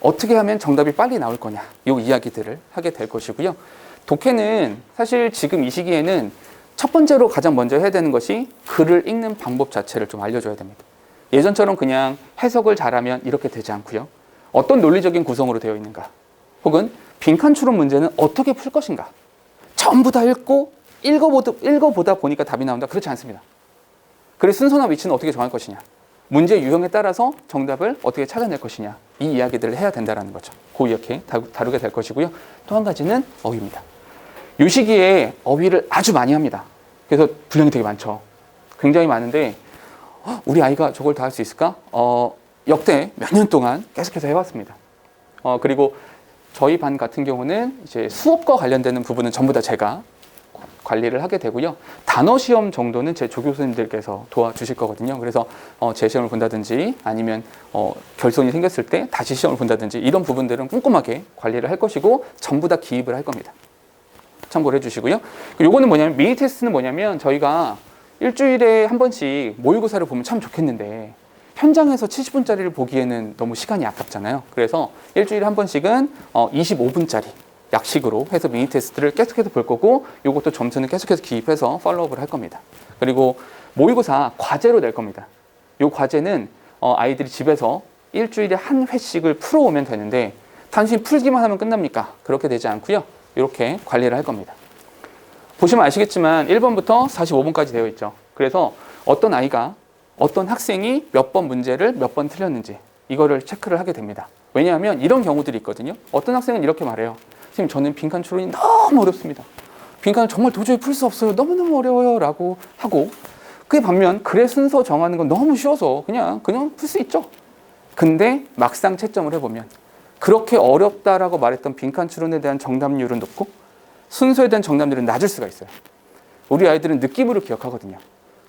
어떻게 하면 정답이 빨리 나올 거냐, 이 이야기들을 하게 될 것이고요. 독해는 사실 지금 이 시기에는 첫 번째로 가장 먼저 해야 되는 것이 글을 읽는 방법 자체를 좀 알려줘야 됩니다. 예전처럼 그냥 해석을 잘하면 이렇게 되지 않고요. 어떤 논리적인 구성으로 되어 있는가, 혹은 빈칸 추론 문제는 어떻게 풀 것인가, 전부 다 읽어보다 보니까 답이 나온다. 그렇지 않습니다. 그래서 순서나 위치는 어떻게 정할 것이냐, 문제 유형에 따라서 정답을 어떻게 찾아낼 것이냐, 이 이야기들을 해야 된다는 거죠. 이렇게 다루게 될 것이고요. 또 한 가지는 어휘입니다. 이 시기에 어휘를 아주 많이 합니다. 그래서 분량이 되게 많죠. 굉장히 많은데 우리 아이가 저걸 다 할 수 있을까? 역대 몇 년 동안 계속해서 해왔습니다. 그리고 저희 반 같은 경우는 이제 수업과 관련되는 부분은 전부 다 제가 관리를 하게 되고요. 단어 시험 정도는 제 조교수님들께서 도와주실 거거든요. 그래서 제 시험을 본다든지 아니면 결손이 생겼을 때 다시 시험을 본다든지 이런 부분들은 꼼꼼하게 관리를 할 것이고 전부 다 기입을 할 겁니다. 참고를 해주시고요. 요거는 뭐냐면, 미니 테스트는 뭐냐면 저희가 일주일에 한 번씩 모의고사를 보면 참 좋겠는데 현장에서 70분짜리를 보기에는 너무 시간이 아깝잖아요. 그래서 일주일에 한 번씩은 25분짜리 약식으로 해서 미니 테스트를 계속해서 볼 거고, 이것도 점수는 계속해서 기입해서 팔로우업을 할 겁니다. 그리고 모의고사 과제로 낼 겁니다. 이 과제는 아이들이 집에서 일주일에 한 회씩을 풀어오면 되는데 단순히 풀기만 하면 끝납니까? 그렇게 되지 않고요. 이렇게 관리를 할 겁니다. 보시면 아시겠지만 1번부터 45번까지 되어 있죠. 그래서 어떤 아이가, 어떤 학생이 몇 번 문제를 몇 번 틀렸는지 이거를 체크를 하게 됩니다. 왜냐하면 이런 경우들이 있거든요. 어떤 학생은 이렇게 말해요. 선생님, 저는 빈칸 추론이 너무 어렵습니다. 빈칸을 정말 도저히 풀 수 없어요. 너무너무 어려워요. 라고 하고, 그에 반면 글의 순서 정하는 건 너무 쉬워서 그냥 풀 수 있죠. 근데 막상 채점을 해보면 그렇게 어렵다라고 말했던 빈칸 추론에 대한 정답률은 높고 순서에 대한 정답률은 낮을 수가 있어요. 우리 아이들은 느낌으로 기억하거든요.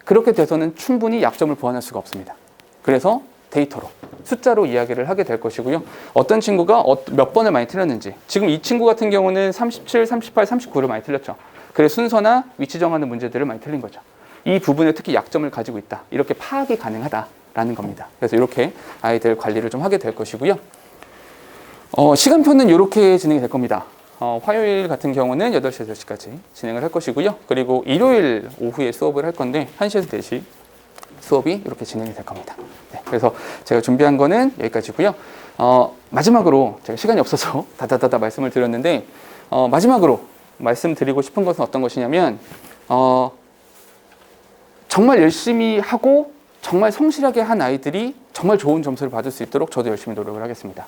그렇게 돼서는 충분히 약점을 보완할 수가 없습니다. 그래서 데이터로, 숫자로 이야기를 하게 될 것이고요. 어떤 친구가 몇 번을 많이 틀렸는지, 지금 이 친구 같은 경우는 37, 38, 39를 많이 틀렸죠. 그래서 순서나 위치 정하는 문제들을 많이 틀린 거죠. 이 부분에 특히 약점을 가지고 있다, 이렇게 파악이 가능하다라는 겁니다. 그래서 이렇게 아이들 관리를 좀 하게 될 것이고요. 시간표는 이렇게 진행이 될 겁니다. 화요일 같은 경우는 8시에서 10시까지 진행을 할 것이고요. 그리고 일요일 오후에 수업을 할 건데 1시에서 4시, 수업이 이렇게 진행이 될 겁니다. 네, 그래서 제가 준비한 거는 여기까지고요. 마지막으로 제가 시간이 없어서 다다다다 말씀을 드렸는데 마지막으로 말씀드리고 싶은 것은 어떤 것이냐면 정말 열심히 하고 정말 성실하게 한 아이들이 정말 좋은 점수를 받을 수 있도록 저도 열심히 노력을 하겠습니다.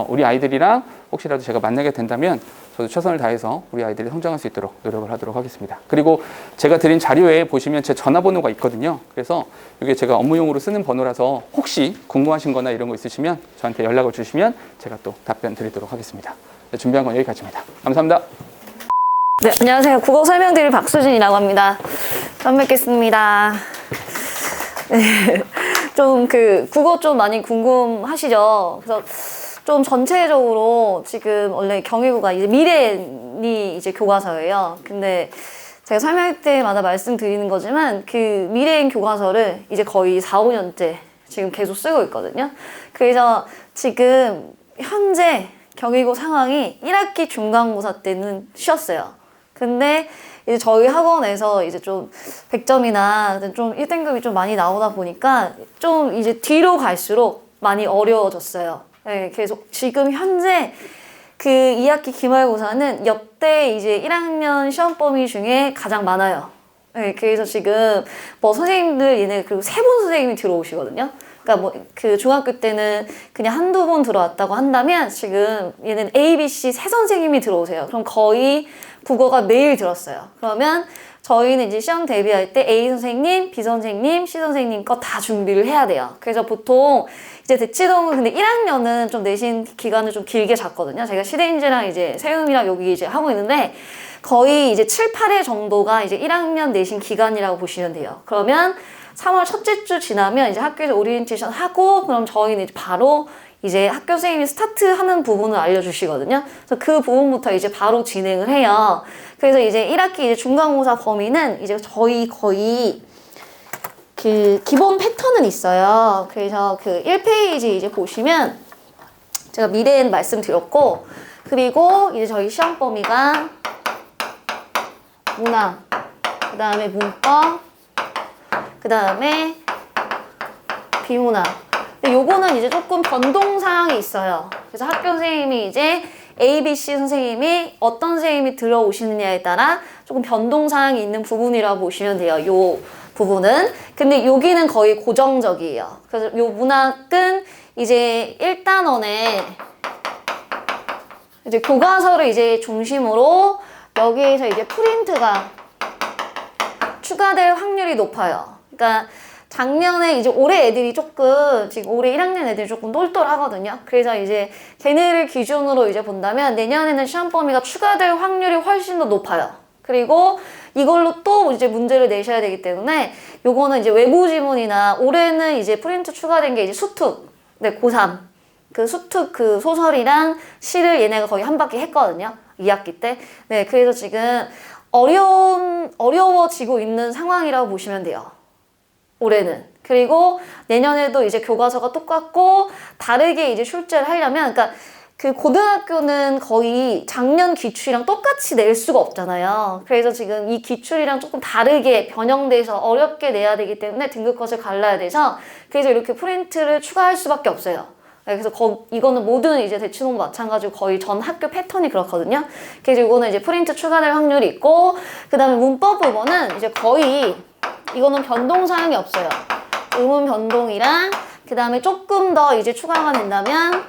우리 아이들이랑 혹시라도 제가 만나게 된다면 저도 최선을 다해서 우리 아이들이 성장할 수 있도록 노력을 하도록 하겠습니다. 그리고 제가 드린 자료에 보시면 제 전화번호가 있거든요. 그래서 이게 제가 업무용으로 쓰는 번호라서 혹시 궁금하신 거나 이런 거 있으시면 저한테 연락을 주시면 제가 또 답변 드리도록 하겠습니다. 네, 준비한 건 여기까지입니다. 감사합니다. 네, 안녕하세요. 국어 설명드릴 박수진이라고 합니다. 처음 뵙겠습니다. 네, 좀 국어 좀 많이 궁금하시죠? 그래서 좀 전체적으로 지금 원래 경희고가 이제 미래인이 이제 교과서예요. 근데 제가 설명할 때마다 말씀드리는 거지만 그 미래인 교과서를 이제 거의 4, 5년째 지금 계속 쓰고 있거든요. 그래서 지금 현재 경희고 상황이 1학기 중간고사 때는 쉬었어요. 근데 이제 저희 학원에서 이제 좀 100점이나 좀 1등급이 좀 많이 나오다 보니까 좀 이제 뒤로 갈수록 많이 어려워졌어요. 네, 계속 지금 현재 그 2학기 기말고사는 역대 이제 1학년 시험 범위 중에 가장 많아요. 네, 그래서 지금 뭐 선생님들 얘네 그리고 3분 선생님이 들어오시거든요. 그러니까 뭐 그 중학교 때는 그냥 한두 번 들어왔다고 한다면 지금 얘는 A, B, C 세 선생님이 들어오세요. 그럼 거의 국어가 매일 들었어요. 그러면 저희는 이제 시험 대비할 때 A 선생님, B 선생님, C 선생님 거 다 준비를 해야 돼요. 그래서 보통 이제 대치동은 근데 1학년은 좀 내신 기간을 좀 길게 잡거든요. 제가 시대인지랑 이제 세움이랑 여기 이제 하고 있는데 거의 이제 7, 8회 정도가 이제 1학년 내신 기간이라고 보시면 돼요. 그러면 3월 첫째 주 지나면 이제 학교에서 오리엔테이션 하고 그럼 저희는 이제 바로 이제 학교 선생님이 스타트하는 부분을 알려주시거든요. 그래서 그 부분부터 이제 바로 진행을 해요. 그래서 이제 1학기 이제 중간고사 범위는 이제 저희 거의 그 기본 패턴은 있어요. 그래서 그 1페이지 이제 보시면 제가 미래엔 말씀드렸고 그리고 이제 저희 시험 범위가 문학, 그 다음에 문법, 그 다음에 비문학. 근데 요거는 이제 조금 변동사항이 있어요. 그래서 학교 선생님이 이제 A, B, C 선생님이 어떤 선생님이 들어오시느냐에 따라 조금 변동사항이 있는 부분이라고 보시면 돼요. 요 부분은. 근데 여기는 거의 고정적이에요. 그래서 요 문학은 이제 1단원에 이제 교과서를 이제 중심으로 여기에서 이제 프린트가 추가될 확률이 높아요. 그러니까 작년에 이제 올해 애들이 조금 지금 올해 1학년 애들이 조금 똘똘하거든요. 그래서 이제 걔네를 기준으로 이제 본다면 내년에는 시험 범위가 추가될 확률이 훨씬 더 높아요. 그리고 이걸로 또 이제 문제를 내셔야 되기 때문에 요거는 이제 외부 지문이나 올해는 이제 프린트 추가된 게 이제 수특, 네, 고3 그 수특 그 소설이랑 시를 얘네가 거의 한 바퀴 했거든요. 2학기 때. 네, 그래서 지금 어려워지고 있는 상황이라고 보시면 돼요. 올해는. 그리고 내년에도 이제 교과서가 똑같고 다르게 이제 출제를 하려면 그러니까 그 고등학교는 거의 작년 기출이랑 똑같이 낼 수가 없잖아요. 그래서 지금 이 기출이랑 조금 다르게 변형돼서 어렵게 내야 되기 때문에 등급컷을 갈라야 돼서 그래서 이렇게 프린트를 추가할 수밖에 없어요. 그래서 이거는 모든 이제 대치동도 마찬가지고 거의 전 학교 패턴이 그렇거든요. 그래서 이거는 이제 프린트 추가될 확률이 있고 그 다음에 문법 부분은 이제 거의 이거는 변동사항이 없어요. 의문 변동이랑 그 다음에 조금 더 이제 추가가 된다면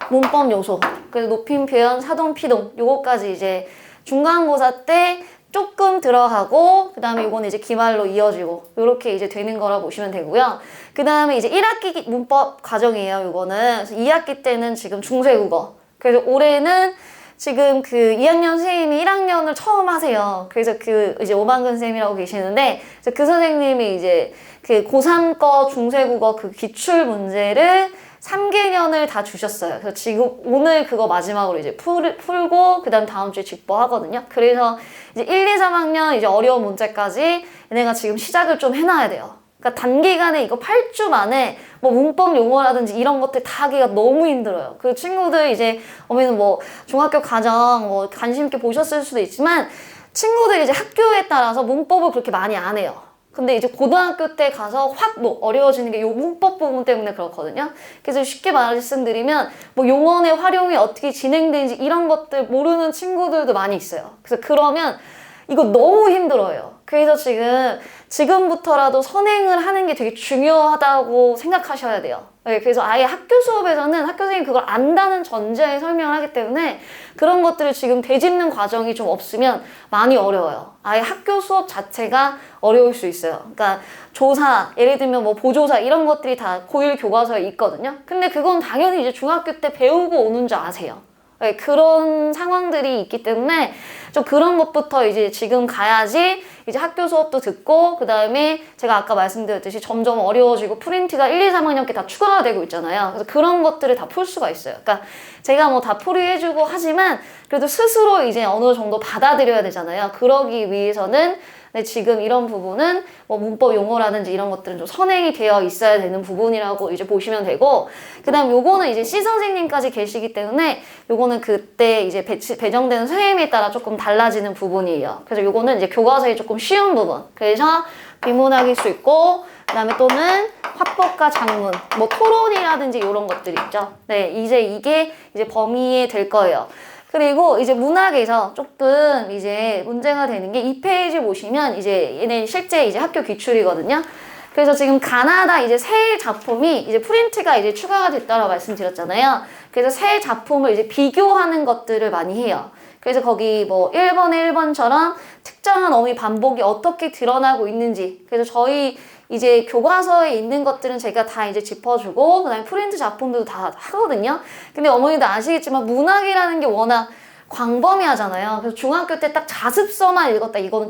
문법 요소, 그래서 높임 표현, 사동, 피동 요거까지 이제 중간고사 때 조금 들어가고 그 다음에 이거는 이제 기말로 이어지고 이렇게 이제 되는 거라 보시면 되고요. 그 다음에 이제 1학기 문법 과정이에요. 이거는 그래서 2학기 때는 지금 중세국어. 그래서 올해는 지금 그 2학년 선생님이 1학년을 처음 하세요. 그래서 그 이제 오만근 쌤이라고 계시는데 그 선생님이 이제 그 고3 거 중세국어 그 기출 문제를 3개년을 다 주셨어요. 그래서 지금 오늘 그거 마지막으로 이제 풀고 그다음 다음 주에 직보하거든요. 그래서 이제 1, 2, 3학년 이제 어려운 문제까지 얘네가 지금 시작을 좀 해놔야 돼요. 그러니까 단기간에 이거 8주 만에 뭐 문법 용어라든지 이런 것들 다 하기가 너무 힘들어요. 그 친구들 이제 어머니는 뭐 중학교 과정 뭐 관심 있게 보셨을 수도 있지만 친구들 이제 학교에 따라서 문법을 그렇게 많이 안 해요. 근데 이제 고등학교 때 가서 확 뭐 어려워지는 게 요 문법 부분 때문에 그렇거든요. 그래서 쉽게 말씀드리면 뭐 용언의 활용이 어떻게 진행되는지 이런 것들 모르는 친구들도 많이 있어요. 그래서 그러면 이거 너무 힘들어요. 그래서 지금부터라도 선행을 하는 게 되게 중요하다고 생각하셔야 돼요. 네, 그래서 아예 학교 수업에서는 학교 선생님이 그걸 안다는 전제에 설명을 하기 때문에 그런 것들을 지금 되짚는 과정이 좀 없으면 많이 어려워요. 아예 학교 수업 자체가 어려울 수 있어요. 그러니까 조사, 예를 들면 뭐 보조사 이런 것들이 다 고1 교과서에 있거든요. 근데 그건 당연히 이제 중학교 때 배우고 오는 줄 아세요. 네, 그런 상황들이 있기 때문에 좀 그런 것부터 이제 지금 가야지 이제 학교 수업도 듣고 그 다음에 제가 아까 말씀드렸듯이 점점 어려워지고 프린트가 1, 2, 3학년께 다 추가가 되고 있잖아요. 그래서 그런 것들을 다 풀 수가 있어요. 그러니까 제가 뭐 다 풀이해주고 하지만 그래도 스스로 이제 어느 정도 받아들여야 되잖아요. 그러기 위해서는 네, 지금 이런 부분은 뭐 문법 용어라든지 이런 것들은 좀 선행이 되어 있어야 되는 부분이라고 이제 보시면 되고, 그 다음 요거는 이제 C 선생님까지 계시기 때문에 요거는 그때 이제 배정되는 선생님에 따라 조금 달라지는 부분이에요. 그래서 요거는 이제 교과서에 조금 쉬운 부분. 그래서 비문학일 수 있고, 그 다음에 또는 화법과 작문, 뭐 토론이라든지 이런 것들이 있죠. 네, 이제 이게 이제 범위에 될 거예요. 그리고 이제 문학에서 조금 이제 문제가 되는 게 2페이지 보시면 이제 얘네 실제 이제 학교 기출이거든요. 그래서 지금 가나다 이제 새 작품이 이제 프린트가 이제 추가가 됐다고 말씀드렸잖아요. 그래서 새 작품을 이제 비교하는 것들을 많이 해요. 그래서 거기 뭐 1번에 1번처럼 특정한 어휘 반복이 어떻게 드러나고 있는지. 그래서 저희 이제 교과서에 있는 것들은 제가 다 이제 짚어주고, 그 다음에 프린트 작품도 다 하거든요. 근데 어머니도 아시겠지만 문학이라는 게 워낙 광범위하잖아요. 그래서 중학교 때 딱 자습서만 읽었다. 이거는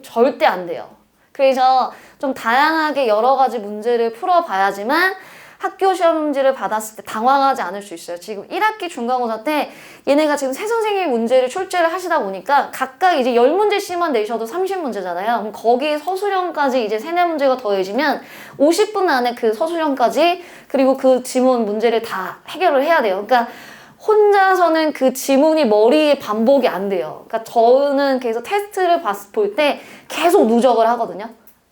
절대 안 돼요. 그래서 좀 다양하게 여러 가지 문제를 풀어봐야지만 학교 시험 문제를 받았을 때 당황하지 않을 수 있어요. 지금 1학기 중간고사 때 얘네가 지금 새 선생님이 문제를 출제를 하시다 보니까 각각 이제 10문제씩만 내셔도 30문제잖아요. 그럼 거기에 서술형까지 이제 3-4문제가 더해지면 50분 안에 그 서술형까지 그리고 그 지문 문제를 다 해결을 해야 돼요. 그러니까 혼자서는 그 지문이 머리에 반복이 안 돼요. 그러니까 저는 그래서 테스트를 볼 때 계속 누적을 하거든요.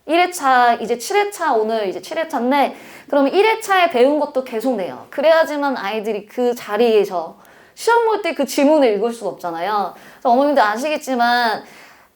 1회차, 이제 7회차, 오늘 이제 7회차인데, 그러면 1회차에 배운 것도 계속 내요. 그래야지만 아이들이 그 자리에서 시험 볼 때 그 지문을 읽을 수가 없잖아요. 그래서 어머님들 아시겠지만,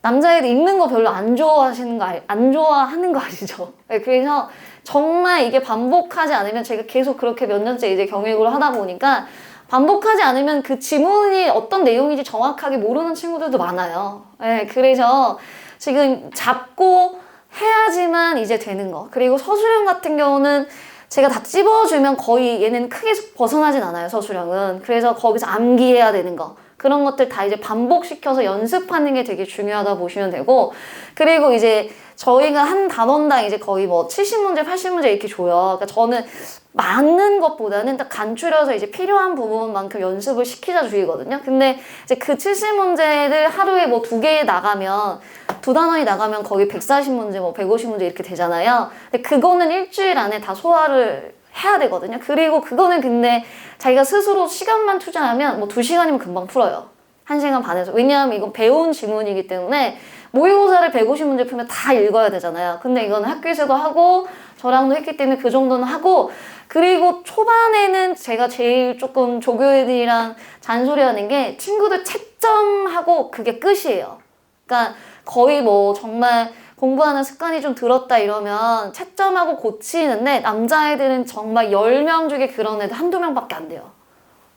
남자애들 읽는 거 별로 안 좋아하시는 거, 안 좋아하는 거 아시죠? 네, 그래서 정말 이게 반복하지 않으면 제가 계속 그렇게 몇 년째 이제 경육을 하다 보니까, 반복하지 않으면 그 지문이 어떤 내용인지 정확하게 모르는 친구들도 많아요. 네, 그래서 지금 잡고 해야지만 이제 되는 거. 그리고 서술형 같은 경우는 제가 다 찝어주면 거의 얘는 크게 벗어나진 않아요, 서술형은. 그래서 거기서 암기해야 되는 거. 그런 것들 다 이제 반복시켜서 연습하는 게 되게 중요하다 보시면 되고, 그리고 이제 저희가 한 단원당 이제 거의 뭐 70문제, 80문제 이렇게 줘요. 그러니까 저는 많은 것보다는 딱 간추려서 이제 필요한 부분만큼 연습을 시키자 주의거든요. 근데 이제 그 70문제를 하루에 뭐 2개 나가면, 2단원이 나가면 거의 140문제, 뭐 150문제 이렇게 되잖아요. 근데 그거는 일주일 안에 다 소화를 해야 되거든요. 그리고 그거는 근데 자기가 스스로 시간만 투자하면 뭐 2시간이면 금방 풀어요. 1시간 반에서. 왜냐하면 이건 배운 지문이기 때문에 모의고사를 150문제 풀면 다 읽어야 되잖아요. 근데 이거는 학교에서도 하고 저랑도 했기 때문에 그 정도는 하고, 그리고 초반에는 제가 제일 조금 조교애들이랑 잔소리하는 게 친구들 채점하고 그게 끝이에요. 그러니까 거의 뭐 정말 공부하는 습관이 좀 들었다 이러면 채점하고 고치는데 남자애들은 정말 10명 중에 그런 애들 1-2명밖에 안 돼요.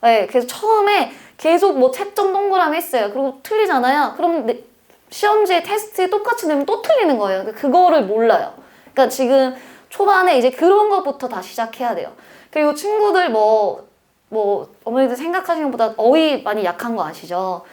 네, 그래서 처음에 계속 뭐 채점 동그라미 했어요. 그리고 틀리잖아요. 그럼 시험지에 테스트에 똑같이 내면 또 틀리는 거예요. 그거를 몰라요. 그러니까 지금 초반에 이제 그런 것부터 다 시작해야 돼요. 그리고 친구들 뭐 어머니들 생각하시는 것보다 어휘 많이 약한 거 아시죠?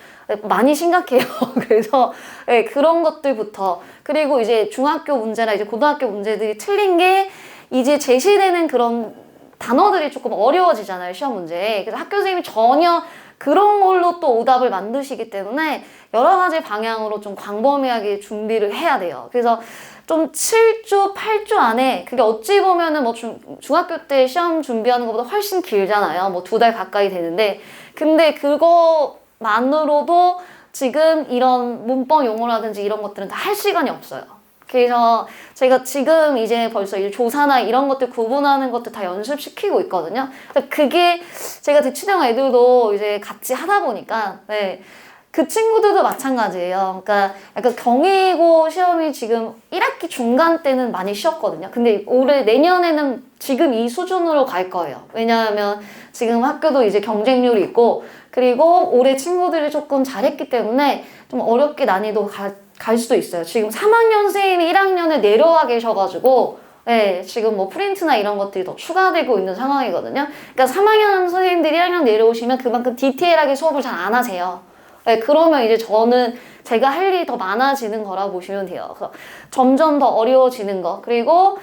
많이 심각해요. 그래서 네, 그런 것들부터, 그리고 이제 중학교 문제나 이제 고등학교 문제들이 틀린 게 이제 제시되는 그런 단어들이 조금 어려워지잖아요, 시험 문제. 그래서 학교 선생님이 전혀 그런 걸로 또 오답을 만드시기 때문에 여러 가지 방향으로 좀 광범위하게 준비를 해야 돼요. 그래서 좀 7주, 8주 안에, 그게 어찌 보면은 뭐 중학교 때 시험 준비하는 것보다 훨씬 길잖아요. 뭐 2달 가까이 되는데, 근데 그거만으로도 지금 이런 문법 용어라든지 이런 것들은 다 할 시간이 없어요. 그래서 제가 지금 이제 벌써 이제 조사나 이런 것들 구분하는 것들 다 연습시키고 있거든요. 그래서 그게 제가 대치동 애들도 이제 같이 하다 보니까, 네. 그 친구들도 마찬가지예요. 그러니까 약간 경희고 시험이 지금 1학기 중간 때는 많이 쉬었거든요. 근데 올해 내년에는 지금 이 수준으로 갈 거예요. 왜냐하면 지금 학교도 이제 경쟁률이 있고, 그리고 올해 친구들이 조금 잘했기 때문에 좀 어렵게 난이도 갈 수도 있어요. 지금 3학년 선생님이 1학년에 내려와 계셔가지고, 네, 지금 뭐 프린트나 이런 것들이 더 추가되고 있는 상황이거든요. 그러니까 3학년 선생님들이 1학년 내려오시면 그만큼 디테일하게 수업을 잘 안 하세요. 네, 그러면 이제 저는 제가 할 일이 더 많아지는 거라 보시면 돼요. 그래서 점점 더 어려워지는 거. 그리고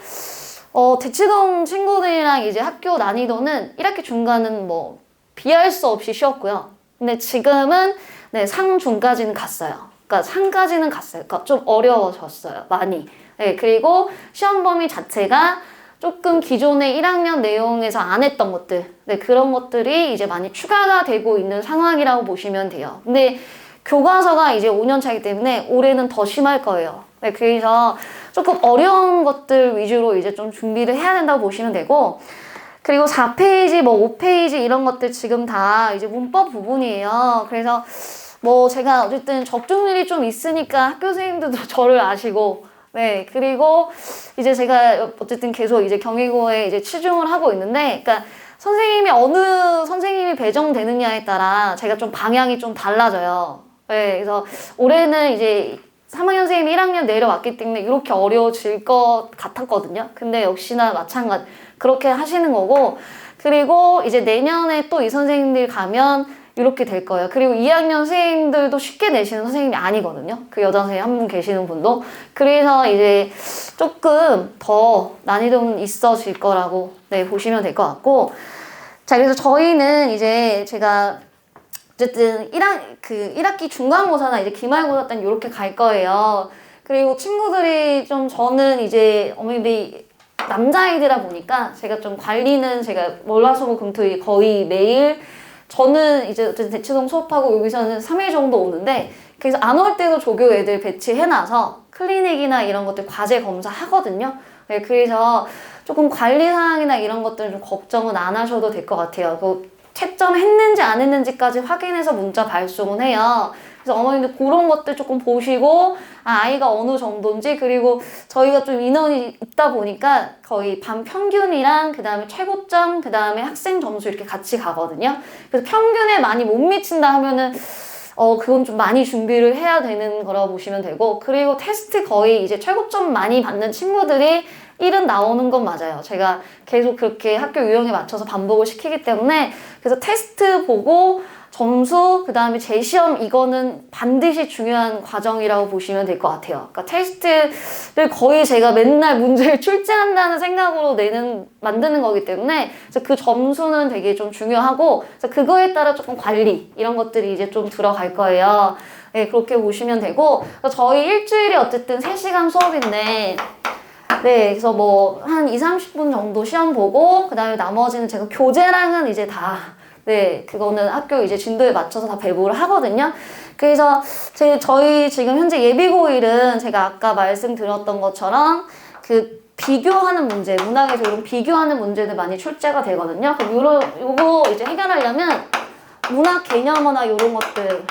대치동 친구들이랑 이제 학교 난이도는 1학기 중간은 뭐 비할 수 없이 쉬웠고요. 근데 지금은 네, 상중까지는 갔어요. 그러니까 상까지는 갔어요. 그러니까 좀 어려워졌어요. 많이. 네, 그리고 시험 범위 자체가 조금 기존의 1학년 내용에서 안 했던 것들, 네, 그런 것들이 이제 많이 추가가 되고 있는 상황이라고 보시면 돼요. 근데 교과서가 이제 5년 차이기 때문에 올해는 더 심할 거예요. 네, 그래서 조금 어려운 것들 위주로 이제 좀 준비를 해야 된다고 보시면 되고, 그리고 4페이지, 뭐 5페이지 이런 것들 지금 다 이제 문법 부분이에요. 그래서 뭐 제가 어쨌든 적중률이 좀 있으니까 학교 선생님들도 저를 아시고, 네, 그리고 이제 제가 어쨌든 계속 이제 경희고에 이제 치중을 하고 있는데, 그러니까 선생님이 어느 선생님이 배정되느냐에 따라 제가 좀 방향이 좀 달라져요. 네, 그래서 올해는 이제 3학년 선생님이 1학년 내려왔기 때문에 이렇게 어려워질 것 같았거든요. 근데 역시나 마찬가지 그렇게 하시는 거고, 그리고 이제 내년에 또 이 선생님들 가면 이렇게 될 거예요. 그리고 2학년 선생님들도 쉽게 내시는 선생님이 아니거든요. 그 여자 선생님 한 분 계시는 분도. 그래서 이제 조금 더 난이도는 있어질 거라고 네, 보시면 될 것 같고. 자, 그래서 저희는 이제 제가 어쨌든 1학기 중간고사나 이제 기말고사 때는 이렇게 갈 거예요. 그리고 친구들이 좀 저는 이제 어머니들이 남자아이들이라 보니까 제가 좀 관리는 제가 월화수목금토일 거의 매일 저는 이제 어쨌든 대치동 수업하고 여기서는 3일 정도 오는데, 그래서 안 올 때도 조교 애들 배치해놔서 클리닉이나 이런 것들 과제 검사 하거든요. 네, 그래서 조금 관리사항이나 이런 것들은 좀 걱정은 안 하셔도 될 것 같아요. 그 채점했는지 안 했는지까지 확인해서 문자 발송은 해요. 그래서 어머님들 그런 것들 조금 보시고, 아이가 어느 정도인지, 그리고 저희가 좀 인원이 있다 보니까 거의 반 평균이랑 그 다음에 최고점, 그 다음에 학생 점수 이렇게 같이 가거든요. 그래서 평균에 많이 못 미친다 하면은 그건 좀 많이 준비를 해야 되는 거라고 보시면 되고, 그리고 테스트 거의 이제 최고점 많이 받는 친구들이 1은 나오는 건 맞아요. 제가 계속 그렇게 학교 유형에 맞춰서 반복을 시키기 때문에, 그래서 테스트 보고 점수, 그 다음에 재시험, 이거는 반드시 중요한 과정이라고 보시면 될 것 같아요. 그러니까 테스트를 거의 제가 맨날 문제를 출제한다는 생각으로 만드는 거기 때문에, 그래서 그 점수는 되게 좀 중요하고, 그래서 그거에 따라 조금 관리, 이런 것들이 이제 좀 들어갈 거예요. 네, 그렇게 보시면 되고, 저희 일주일에 어쨌든 3시간 수업인데, 네, 그래서 뭐, 한 20-30분 정도 시험 보고, 그 다음에 나머지는 제가 교재랑은 이제 다, 네, 그거는 학교 이제 진도에 맞춰서 다 배부를 하거든요. 그래서 저희 지금 현재 예비고1은 제가 아까 말씀드렸던 것처럼 그 비교하는 문제, 문항에서 이런 비교하는 문제들 많이 출제가 되거든요. 그럼 요거 이제 해결하려면 문학 개념어나 이런 것들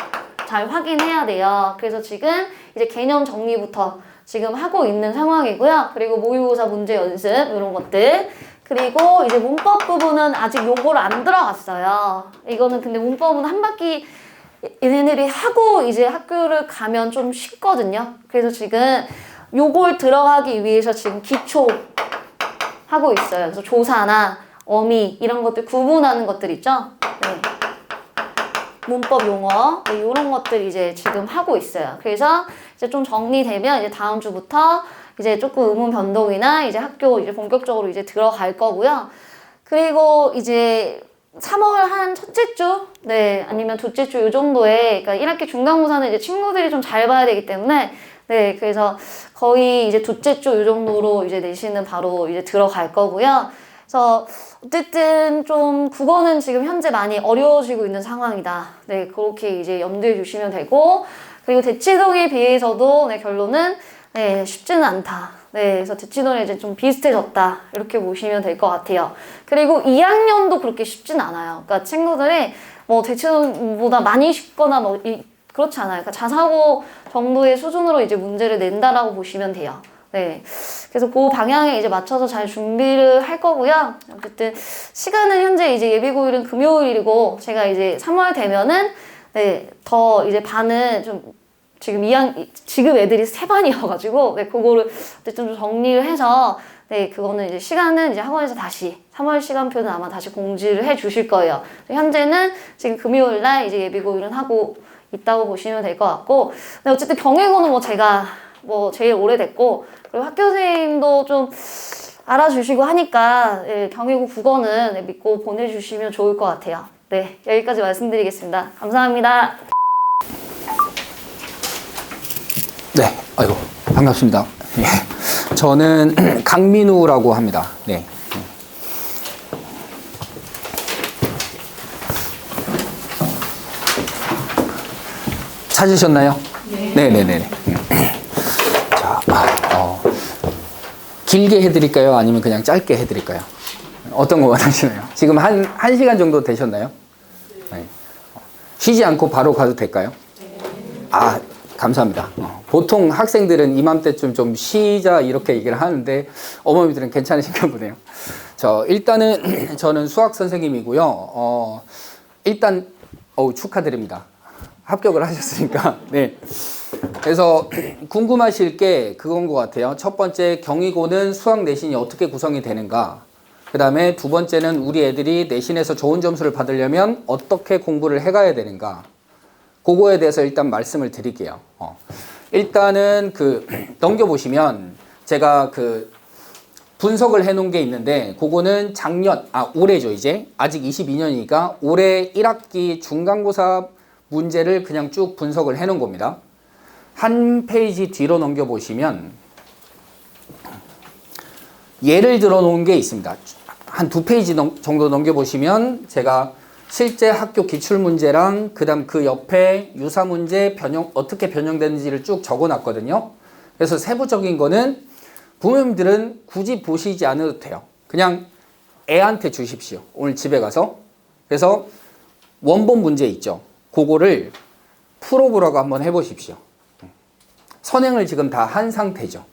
잘 확인해야 돼요. 그래서 지금 이제 개념 정리부터 지금 하고 있는 상황이고요. 그리고 모의고사 문제 연습 이런 것들. 그리고 이제 문법 부분은 아직 요걸 안 들어갔어요. 이거는 근데 문법은 한 바퀴 얘네들이 하고 이제 학교를 가면 좀 쉽거든요. 그래서 지금 요걸 들어가기 위해서 지금 기초 하고 있어요. 그래서 조사나 어미 이런 것들 구분하는 것들 있죠. 네. 문법 용어 네, 이런 것들 이제 지금 하고 있어요. 그래서 이제 좀 정리되면 이제 다음 주부터 이제 조금 의문 변동이나 이제 학교 이제 본격적으로 이제 들어갈 거고요. 그리고 이제 3월 한 첫째 주, 네, 아니면 둘째 주 요 정도에, 그러니까 1학기 중간고사는 이제 친구들이 좀 잘 봐야 되기 때문에, 네, 그래서 거의 이제 둘째 주 요 정도로 이제 내신은 바로 이제 들어갈 거고요. 그래서 어쨌든 좀 국어는 지금 현재 많이 어려워지고 있는 상황이다. 네, 그렇게 이제 염두에 주시면 되고, 그리고 대치동에 비해서도 네, 결론은 네, 쉽지는 않다. 네, 그래서 대치동이 이제 좀 비슷해졌다. 이렇게 보시면 될 것 같아요. 그리고 2학년도 그렇게 쉽진 않아요. 그러니까 친구들이 뭐 대치동보다 많이 쉽거나 뭐 그렇지 않아요. 그러니까 자사고 정도의 수준으로 이제 문제를 낸다라고 보시면 돼요. 네. 그래서 그 방향에 이제 맞춰서 잘 준비를 할 거고요. 어쨌든 시간은 현재 이제 예비고일은 금요일이고 제가 이제 3월 되면은 네, 더 이제 반은 좀 지금 애들이 3반이어가지고, 네, 그거를 어쨌든 좀 정리를 해서, 네, 그거는 이제 시간은 이제 학원에서 다시, 3월 시간표는 아마 다시 공지를 해 주실 거예요. 현재는 지금 금요일 날 이제 예비고일은 하고 있다고 보시면 될 것 같고, 네, 어쨌든 경혜고는 뭐 제가 뭐 제일 오래됐고, 그리고 학교 선생님도 좀 알아주시고 하니까, 네, 경혜고 국어는 네, 믿고 보내주시면 좋을 것 같아요. 네, 여기까지 말씀드리겠습니다. 감사합니다. 네, 아이고 반갑습니다. 예. 저는 강민우라고 합니다. 네. 찾으셨나요? 네, 네, 네. 자, 길게 해드릴까요? 아니면 그냥 짧게 해드릴까요? 어떤 거 원하시나요? 지금 한 시간 정도 되셨나요? 네. 쉬지 않고 바로 가도 될까요? 아, 감사합니다. 보통 학생들은 이맘때쯤 좀 쉬자 이렇게 얘기를 하는데 어머니들은 괜찮으신가 보네요. 일단은 저는 수학 선생님이고요. 일단 축하드립니다. 합격을 하셨으니까. 네. 그래서 궁금하실 게 그건 것 같아요. 첫 번째, 경희고는 수학 내신이 어떻게 구성이 되는가. 그 다음에 두 번째는 우리 애들이 내신에서 좋은 점수를 받으려면 어떻게 공부를 해가야 되는가. 그거에 대해서 일단 말씀을 드릴게요. 일단은 넘겨보시면 제가 분석을 해놓은 게 있는데 그거는 올해죠 이제. 아직 22년이니까 올해 1학기 중간고사 문제를 그냥 쭉 분석을 해놓은 겁니다. 한 페이지 뒤로 넘겨보시면 예를 들어 놓은 게 있습니다. 한 2페이지 정도 넘겨보시면 제가 실제 학교 기출문제랑 그다음 그 옆에 유사문제 어떻게 변형되는지를 쭉 적어놨거든요. 그래서 세부적인 거는 부모님들은 굳이 보시지 않아도 돼요. 그냥 애한테 주십시오. 오늘 집에 가서. 그래서 원본 문제 있죠. 그거를 풀어보라고 한번 해보십시오. 선행을 지금 다 한 상태죠.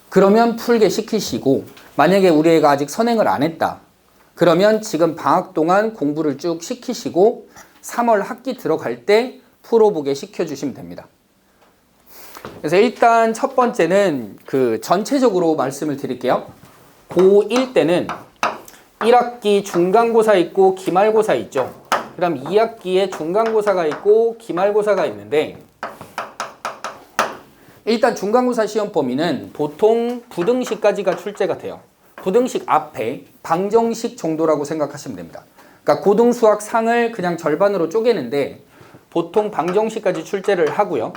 그러면 풀게 시키시고 만약에 우리 애가 아직 선행을 안 했다. 그러면 지금 방학 동안 공부를 쭉 시키시고 3월 학기 들어갈 때 풀어보게 시켜주시면 됩니다. 그래서 일단 첫 번째는 전체적으로 말씀을 드릴게요. 고1 때는 1학기 중간고사 있고 기말고사 있죠. 그 다음 2학기에 중간고사가 있고 기말고사가 있는데 일단 중간고사 시험 범위는 보통 부등식까지가 출제가 돼요. 부등식 앞에 방정식 정도라고 생각하시면 됩니다. 그러니까 고등수학 상을 그냥 절반으로 쪼개는데 보통 방정식까지 출제를 하고요.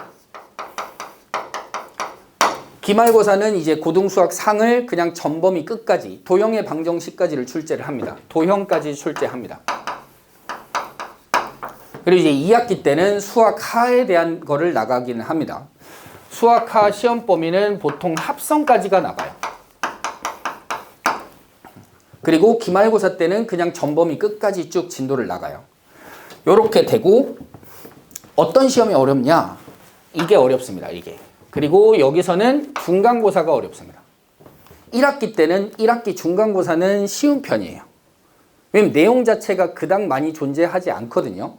기말고사는 이제 고등수학 상을 그냥 전범위 끝까지 도형의 방정식까지를 출제를 합니다. 도형까지 출제합니다. 그리고 이제 2학기 때는 수학하에 대한 거를 나가기는 합니다. 수학하 시험 범위는 보통 합성까지가 나가요. 그리고 기말고사 때는 그냥 전범위 끝까지 쭉 진도를 나가요. 요렇게 되고 어떤 시험이 어렵냐? 이게 어렵습니다. 이게. 그리고 여기서는 중간고사가 어렵습니다. 1학기 때는 1학기 중간고사는 쉬운 편이에요. 왜냐면 내용 자체가 그닥 많이 존재하지 않거든요.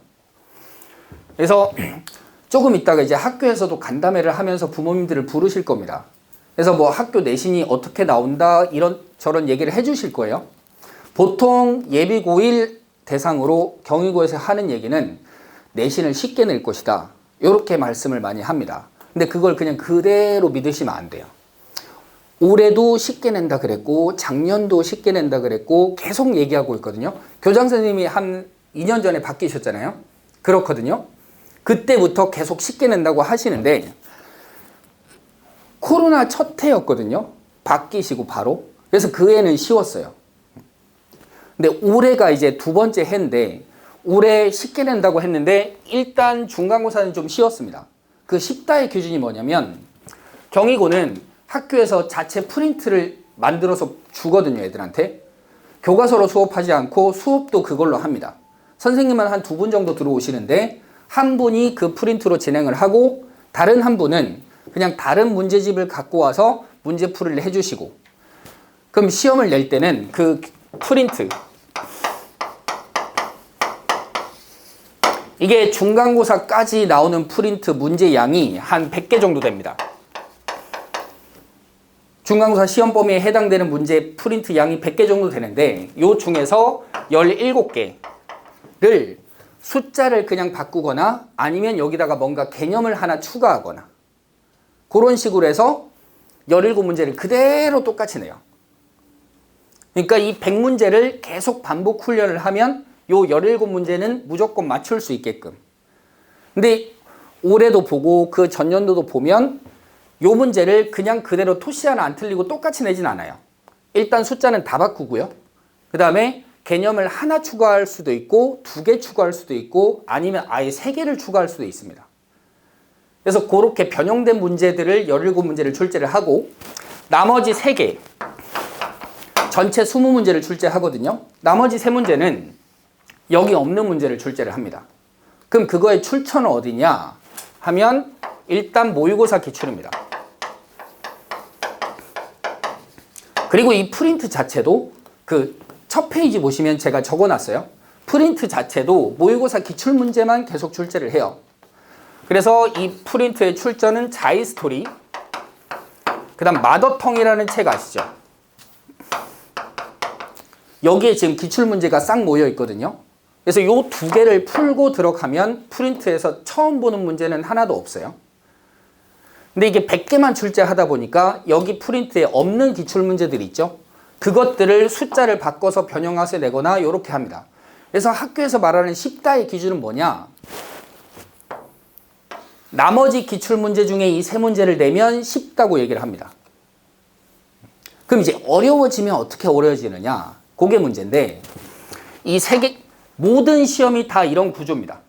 그래서 조금 있다가 이제 학교에서도 간담회를 하면서 부모님들을 부르실 겁니다. 그래서 뭐 학교 내신이 어떻게 나온다 이런 저런 얘기를 해주실 거예요. 보통 예비 고1 대상으로 경희고에서 하는 얘기는 내신을 쉽게 낼 것이다. 이렇게 말씀을 많이 합니다. 근데 그걸 그냥 그대로 믿으시면 안 돼요. 올해도 쉽게 낸다 그랬고 작년도 쉽게 낸다 그랬고 계속 얘기하고 있거든요. 교장 선생님이 한 2년 전에 바뀌셨잖아요. 그렇거든요. 그때부터 계속 쉽게 낸다고 하시는데 코로나 첫 해였거든요. 바뀌시고 바로. 그래서 그 해는 쉬웠어요. 근데 올해가 이제 두 번째 해인데 올해 쉽게 낸다고 했는데 일단 중간고사는 좀 쉬웠습니다. 그 쉽다의 기준이 뭐냐면 경희고는 학교에서 자체 프린트를 만들어서 주거든요, 애들한테. 교과서로 수업하지 않고 수업도 그걸로 합니다. 선생님은 한 2분 정도 들어오시는데 한 분이 그 프린트로 진행을 하고 다른 한 분은 그냥 다른 문제집을 갖고 와서 문제 풀이를 해주시고, 그럼 시험을 낼 때는 그 프린트, 이게 중간고사까지 나오는 프린트 문제 양이 한 100개 정도 됩니다. 중간고사 시험 범위에 해당되는 문제 프린트 양이 100개 정도 되는데 요 중에서 17개를 숫자를 그냥 바꾸거나 아니면 여기다가 뭔가 개념을 하나 추가하거나 그런 식으로 해서 17문제를 그대로 똑같이 내요. 그러니까 이 100문제를 계속 반복 훈련을 하면 요 17문제는 무조건 맞출 수 있게끔. 근데 올해도 보고 그 전년도도 보면 요 문제를 그냥 그대로 토시 하나 안 틀리고 똑같이 내진 않아요. 일단 숫자는 다 바꾸고요. 그 다음에 개념을 하나 추가할 수도 있고 2개 추가할 수도 있고 아니면 아예 3개를 추가할 수도 있습니다. 그래서 그렇게 변형된 문제들을 17문제를 출제를 하고 나머지 3개 전체 20문제를 출제하거든요. 나머지 3문제는 여기 없는 문제를 출제를 합니다. 그럼 그거의 출처는 어디냐 하면 일단 모의고사 기출입니다. 그리고 이 프린트 자체도 그 첫 페이지 보시면 제가 적어놨어요. 프린트 자체도 모의고사 기출문제만 계속 출제를 해요. 그래서 이 프린트의 출처는 자이스토리, 그 다음 마더텅이라는 책 아시죠? 여기에 지금 기출문제가 싹 모여 있거든요. 그래서 이 2개를 풀고 들어가면 프린트에서 처음 보는 문제는 하나도 없어요. 근데 이게 100개만 출제하다 보니까 여기 프린트에 없는 기출문제들 있죠? 그것들을 숫자를 바꿔서 변형해서 내거나 이렇게 합니다. 그래서 학교에서 말하는 쉽다의 기준은 뭐냐? 나머지 기출문제 중에 이 3문제를 내면 쉽다고 얘기를 합니다. 그럼 이제 어려워지면 어떻게 어려워지느냐? 그게 문제인데 이 3개 모든 시험이 다 이런 구조입니다.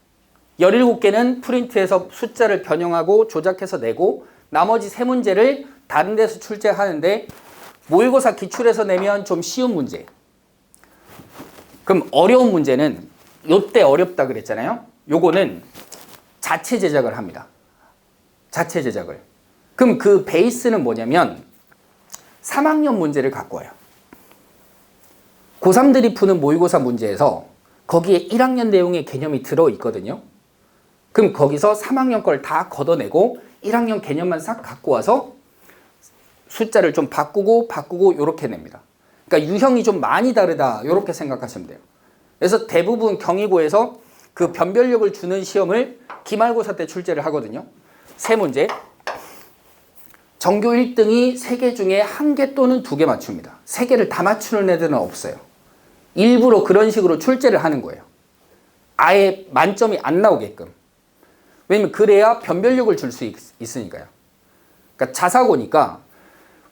17개는 프린트에서 숫자를 변형하고 조작해서 내고 나머지 3문제를 다른 데서 출제하는데 모의고사 기출에서 내면 좀 쉬운 문제. 그럼 어려운 문제는 요때 어렵다 그랬잖아요. 요거는 자체 제작을 합니다. 자체 제작을. 그럼 그 베이스는 뭐냐면 3학년 문제를 갖고 와요. 고3들이 푸는 모의고사 문제에서 거기에 1학년 내용의 개념이 들어있거든요. 그럼 거기서 3학년 걸 다 걷어내고 1학년 개념만 싹 갖고 와서 숫자를 좀 바꾸고 이렇게 냅니다. 그러니까 유형이 좀 많이 다르다 이렇게 생각하시면 돼요. 그래서 대부분 경희고에서 그 변별력을 주는 시험을 기말고사 때 출제를 하거든요. 3문제. 전교 1등이 3개 중에 1개 또는 2개 맞춥니다. 3개를 다 맞추는 애들은 없어요. 일부러 그런 식으로 출제를 하는 거예요. 아예 만점이 안 나오게끔. 왜냐면 그래야 변별력을 줄 수 있으니까요. 그러니까 자사고니까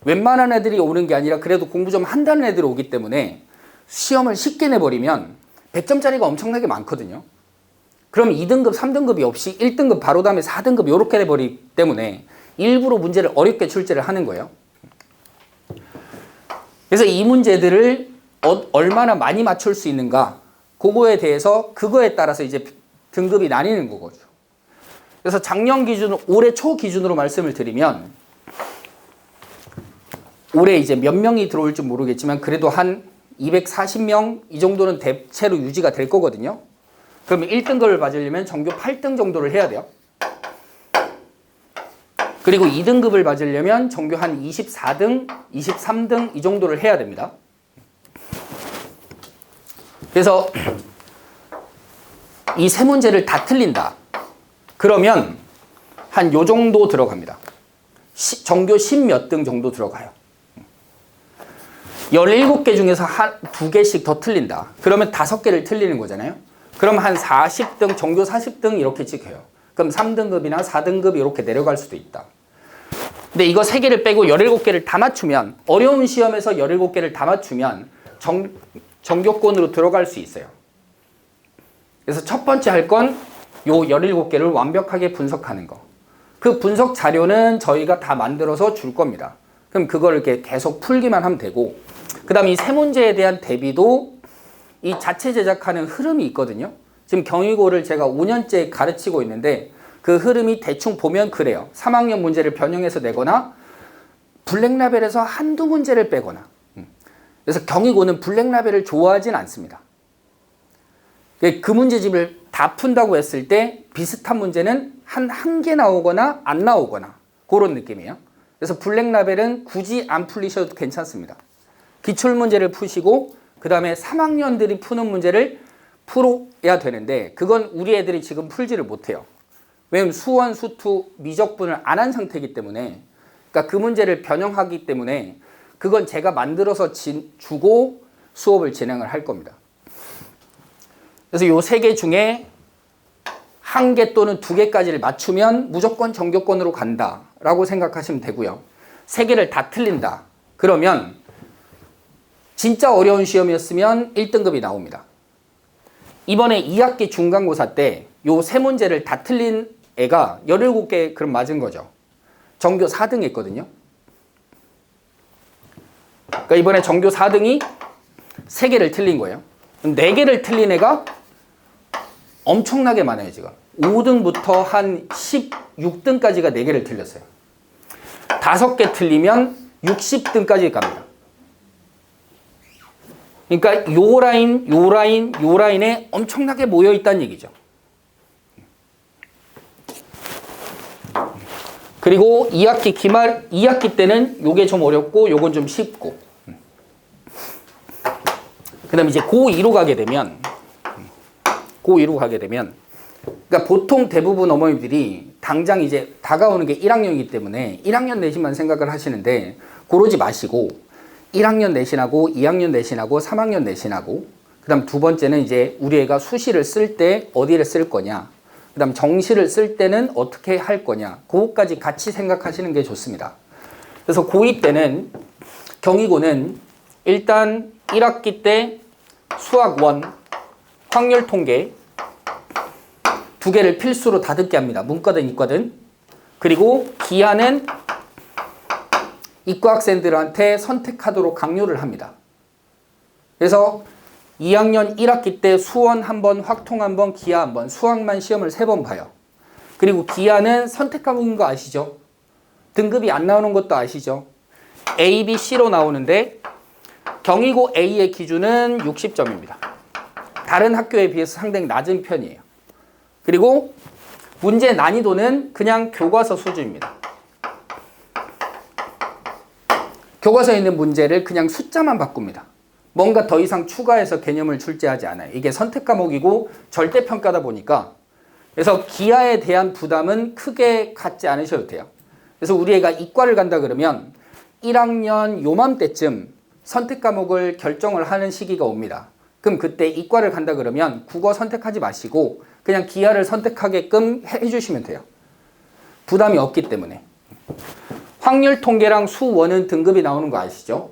웬만한 애들이 오는 게 아니라 그래도 공부 좀 한다는 애들이 오기 때문에 시험을 쉽게 내버리면 100점짜리가 엄청나게 많거든요. 그럼 2등급, 3등급이 없이 1등급 바로 다음에 4등급 이렇게 내버리기 때문에 일부러 문제를 어렵게 출제를 하는 거예요. 그래서 이 문제들을 얼마나 많이 맞출 수 있는가 그거에 대해서 그거에 따라서 이제 등급이 나뉘는 거죠. 그래서 작년 기준, 올해 초 기준으로 말씀을 드리면 올해 이제 몇 명이 들어올지 모르겠지만 그래도 한 240명 이 정도는 대체로 유지가 될 거거든요. 그러면 1등급을 맞으려면 전교 8등 정도를 해야 돼요. 그리고 2등급을 맞으려면 전교 한 24등, 23등 이 정도를 해야 됩니다. 그래서 이 3문제를 다 틀린다. 그러면 한 요 정도 들어갑니다. 전교 10몇 등 정도 들어가요. 17개 중에서 한 2개씩 더 틀린다. 그러면 5개를 틀리는 거잖아요. 그럼 한 40등, 전교 40등 이렇게 찍혀요. 그럼 3등급이나 4등급 이렇게 내려갈 수도 있다. 근데 이거 3개를 빼고 17개를 다 맞추면 어려운 시험에서 17개를 다 맞추면 전교권으로 들어갈 수 있어요. 그래서 첫 번째 할 건 요 17개를 완벽하게 분석하는 거. 그 분석 자료는 저희가 다 만들어서 줄 겁니다. 그럼 그걸 이렇게 계속 풀기만 하면 되고, 그 다음에 이 세 문제에 대한 대비도 이 자체 제작하는 흐름이 있거든요. 지금 경희고를 제가 5년째 가르치고 있는데 그 흐름이 대충 보면 그래요. 3학년 문제를 변형해서 내거나 블랙라벨에서 한두 문제를 빼거나. 그래서 경희고는 블랙라벨을 좋아하진 않습니다. 그 문제집을 다 푼다고 했을 때 비슷한 문제는 한 개 나오거나 안 나오거나 그런 느낌이에요. 그래서 블랙라벨은 굳이 안 풀리셔도 괜찮습니다. 기출문제를 푸시고 그 다음에 3학년들이 푸는 문제를 풀어야 되는데 그건 우리 애들이 지금 풀지를 못해요. 왜냐면 수원, 수투, 미적분을 안 한 상태이기 때문에, 그러니까 그 문제를 변형하기 때문에 그건 제가 만들어서 주고 수업을 진행을 할 겁니다. 그래서 요 세 개 중에 한 개 또는 두 개까지를 맞추면 무조건 전교권으로 간다라고 생각하시면 되고요. 세 개를 다 틀린다. 그러면 진짜 어려운 시험이었으면 1등급이 나옵니다. 이번에 2학기 중간고사 때 요 세 문제를 다 틀린 애가 17개 그럼 맞은 거죠. 전교 4등 했거든요. 그러니까 이번에 전교 4등이 3개를 틀린 거예요. 4개를 틀린 애가 엄청나게 많아요, 지금. 5등부터 한 16등까지가 4개를 틀렸어요. 5개 틀리면 60등까지 갑니다. 그러니까 요 라인, 요 라인, 요 라인에 엄청나게 모여 있다는 얘기죠. 그리고 2학기 때는 요게 좀 어렵고 요건 좀 쉽고. 그 다음에 이제 고2로 가게 되면 그러니까 보통 대부분 어머니들이 당장 이제 다가오는 게 1학년이기 때문에 1학년 내신만 생각을 하시는데 그러지 마시고 1학년 내신하고 2학년 내신하고 3학년 내신하고 그 다음 두 번째는 이제 우리 애가 수시를 쓸 때 어디를 쓸 거냐, 그 다음 정시를 쓸 때는 어떻게 할 거냐, 그거까지 같이 생각하시는 게 좋습니다. 그래서 고2 때는 경희고는 일단 1학기 때 수학 1, 확률 통계 2개를 필수로 다 듣게 합니다. 문과든 이과든. 그리고 기하는 이과 학생들한테 선택하도록 강요를 합니다. 그래서 2학년 1학기 때 수원 한번, 확통 한번, 기하 한번, 수학만 시험을 3번 봐요. 그리고 기하는 선택 과목인 거 아시죠? 등급이 안 나오는 것도 아시죠? A, B, C로 나오는데 경희고 A의 기준은 60점입니다. 다른 학교에 비해서 상당히 낮은 편이에요. 그리고 문제 난이도는 그냥 교과서 수준입니다. 교과서에 있는 문제를 그냥 숫자만 바꿉니다. 뭔가 더 이상 추가해서 개념을 출제하지 않아요. 이게 선택 과목이고 절대평가다 보니까. 그래서 기하에 대한 부담은 크게 갖지 않으셔도 돼요. 그래서 우리 애가 이과를 간다 그러면 1학년 요맘때쯤 선택 과목을 결정을 하는 시기가 옵니다. 그럼 그때 이과를 간다 그러면 국어 선택하지 마시고 그냥 기하를 선택하게끔 해주시면 돼요. 부담이 없기 때문에. 확률 통계랑 수원은 등급이 나오는 거 아시죠?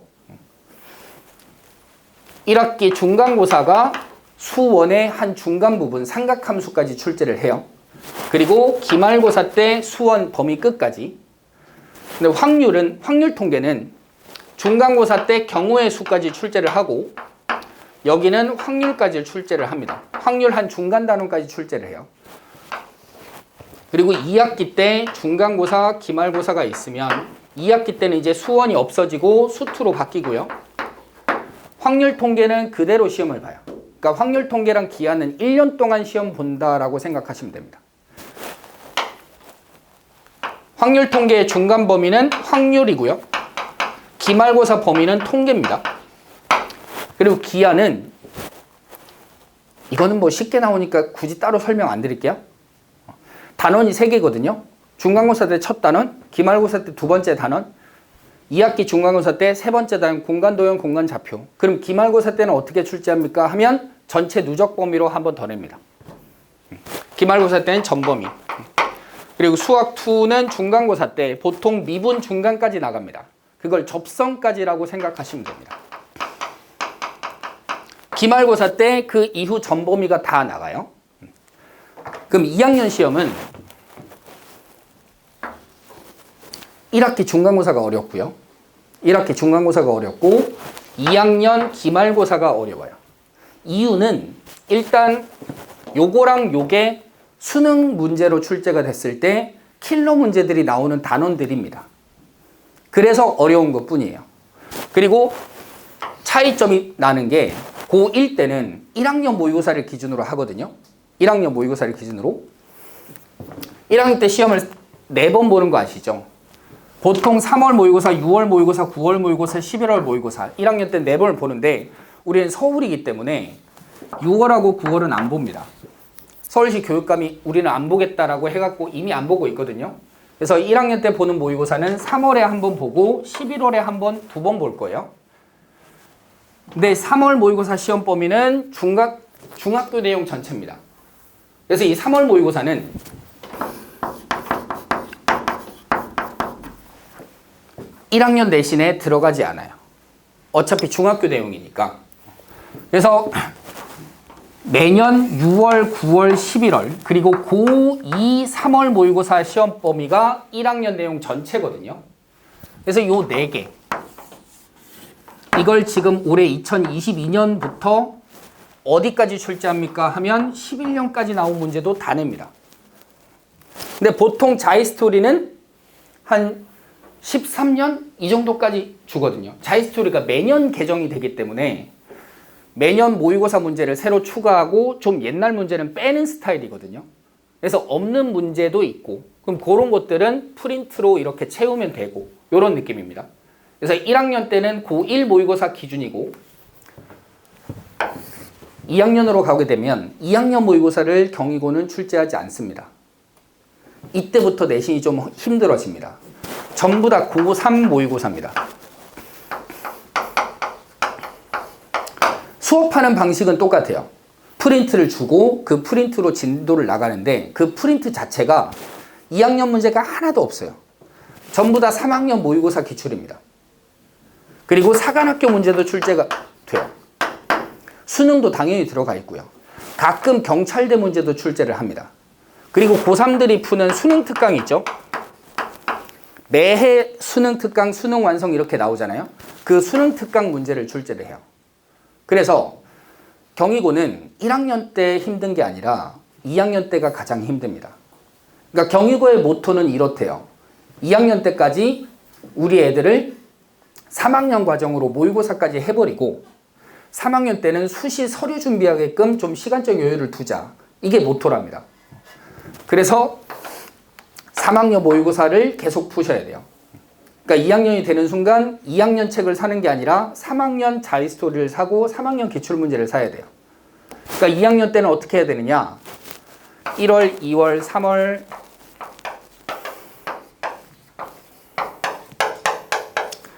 1학기 중간고사가 수원의 한 중간 부분 삼각함수까지 출제를 해요. 그리고 기말고사 때 수원 범위 끝까지. 근데 확률 통계는 중간고사 때 경우의 수까지 출제를 하고 여기는 확률까지 출제를 합니다. 확률 한 중간 단원까지 출제를 해요. 그리고 2학기 때 중간고사, 기말고사가 있으면 2학기 때는 이제 수원이 없어지고 수투로 바뀌고요. 확률 통계는 그대로 시험을 봐요. 그러니까 확률 통계랑 기하는 1년 동안 시험 본다라고 생각하시면 됩니다. 확률 통계의 중간 범위는 확률이고요. 기말고사 범위는 통계입니다. 그리고 기하는 이거는 뭐 쉽게 나오니까 굳이 따로 설명 안 드릴게요. 단원이 3개거든요. 중간고사 때 첫 단원, 기말고사 때 두 번째 단원, 2학기 중간고사 때 세 번째 단원 공간도형 공간좌표. 그럼 기말고사 때는 어떻게 출제합니까? 하면 전체 누적 범위로 한 번 더 냅니다. 기말고사 때는 전범위. 그리고 수학 2는 중간고사 때 보통 미분 중간까지 나갑니다. 그걸 접성까지라고 생각하시면 됩니다. 기말고사 때 그 이후 전범위가 다 나가요. 그럼 2학년 시험은 1학기 중간고사가 어렵고요. 1학기 중간고사가 어렵고 2학년 기말고사가 어려워요. 이유는 일단 요거랑 요게 수능 문제로 출제가 됐을 때 킬러 문제들이 나오는 단원들입니다. 그래서 어려운 것 뿐이에요. 그리고 차이점이 나는 게 고1 때는 1학년 모의고사를 기준으로 하거든요. 1학년 모의고사를 기준으로. 1학년 때 시험을 4번 보는 거 아시죠? 보통 3월 모의고사, 6월 모의고사, 9월 모의고사, 11월 모의고사 1학년 때 4번을 보는데 우리는 서울이기 때문에 6월하고 9월은 안 봅니다. 서울시 교육감이 우리는 안 보겠다라고 해갖고 이미 안 보고 있거든요. 그래서 1학년 때 보는 모의고사는 3월에 한 번 보고 11월에 한 번, 2번 볼 거예요. 근데 3월 모의고사 시험 범위는 중학교 내용 전체입니다. 그래서 이 3월 모의고사는 1학년 내신에 들어가지 않아요. 어차피 중학교 내용이니까. 그래서 매년 6월, 9월, 11월 그리고 고2, 3월 모의고사 시험 범위가 1학년 내용 전체거든요. 그래서 요 4개 이걸 지금 올해 2022년부터 어디까지 출제합니까 하면 11년까지 나온 문제도 다 냅니다. 근데 보통 자이스토리는 한 13년 이 정도까지 주거든요. 자이스토리가 매년 개정이 되기 때문에 매년 모의고사 문제를 새로 추가하고 좀 옛날 문제는 빼는 스타일이거든요. 그래서 없는 문제도 있고 그럼 그런 것들은 프린트로 이렇게 채우면 되고 이런 느낌입니다. 그래서 1학년 때는 고1 모의고사 기준이고 2학년으로 가게 되면 2학년 모의고사를 경희고는 출제하지 않습니다. 이때부터 내신이 좀 힘들어집니다. 전부 다 고3 모의고사입니다. 수업하는 방식은 똑같아요. 프린트를 주고 그 프린트로 진도를 나가는데 그 프린트 자체가 2학년 문제가 하나도 없어요. 전부 다 3학년 모의고사 기출입니다. 그리고 사관학교 문제도 출제가 돼요. 수능도 당연히 들어가 있고요. 가끔 경찰대 문제도 출제를 합니다. 그리고 고3들이 푸는 수능 특강 있죠? 매해 수능 특강, 수능 완성 이렇게 나오잖아요. 그 수능 특강 문제를 출제를 해요. 그래서 경희고는 1학년 때 힘든 게 아니라 2학년 때가 가장 힘듭니다. 그러니까 경희고의 모토는 이렇대요. 2학년 때까지 우리 애들을 3학년 과정으로 모의고사까지 해버리고 3학년 때는 수시 서류 준비하게끔 좀 시간적 여유를 두자. 이게 모토랍니다. 그래서 3학년 모의고사를 계속 푸셔야 돼요. 그러니까 2학년이 되는 순간 2학년 책을 사는 게 아니라 3학년 자이스토리를 사고 3학년 기출문제를 사야 돼요. 그러니까 2학년 때는 어떻게 해야 되느냐? 1월, 2월, 3월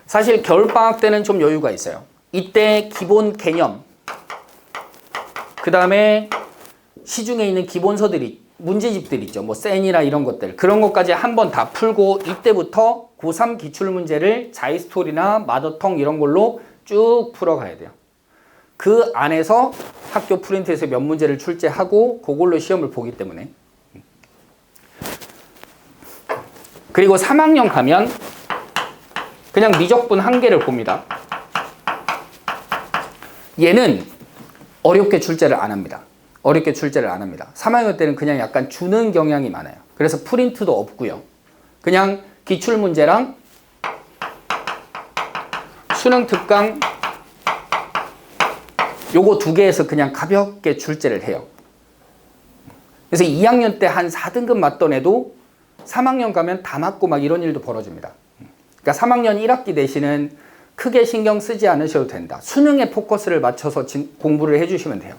사실 겨울방학 때는 좀 여유가 있어요. 이때 기본 개념 그 다음에 시중에 있는 기본서들이 문제집들 있죠. 뭐 센이나 이런 것들 그런 것까지 한번 다 풀고 이때부터 고3 기출문제를 자이스토리나 마더텅 이런 걸로 쭉 풀어가야 돼요. 그 안에서 학교 프린트에서 몇 문제를 출제하고 그걸로 시험을 보기 때문에 그리고 3학년 가면 그냥 미적분 한 개를 봅니다. 얘는 어렵게 출제를 안 합니다. 어렵게 출제를 안 합니다. 3학년 때는 그냥 약간 주는 경향이 많아요. 그래서 프린트도 없고요. 그냥 기출문제랑 수능 특강 요거 2개에서 그냥 가볍게 출제를 해요. 그래서 2학년 때 한 4등급 맞던 애도 3학년 가면 다 맞고 막 이런 일도 벌어집니다. 그러니까 3학년 1학기 내신은 크게 신경 쓰지 않으셔도 된다. 수능에 포커스를 맞춰서 공부를 해주시면 돼요.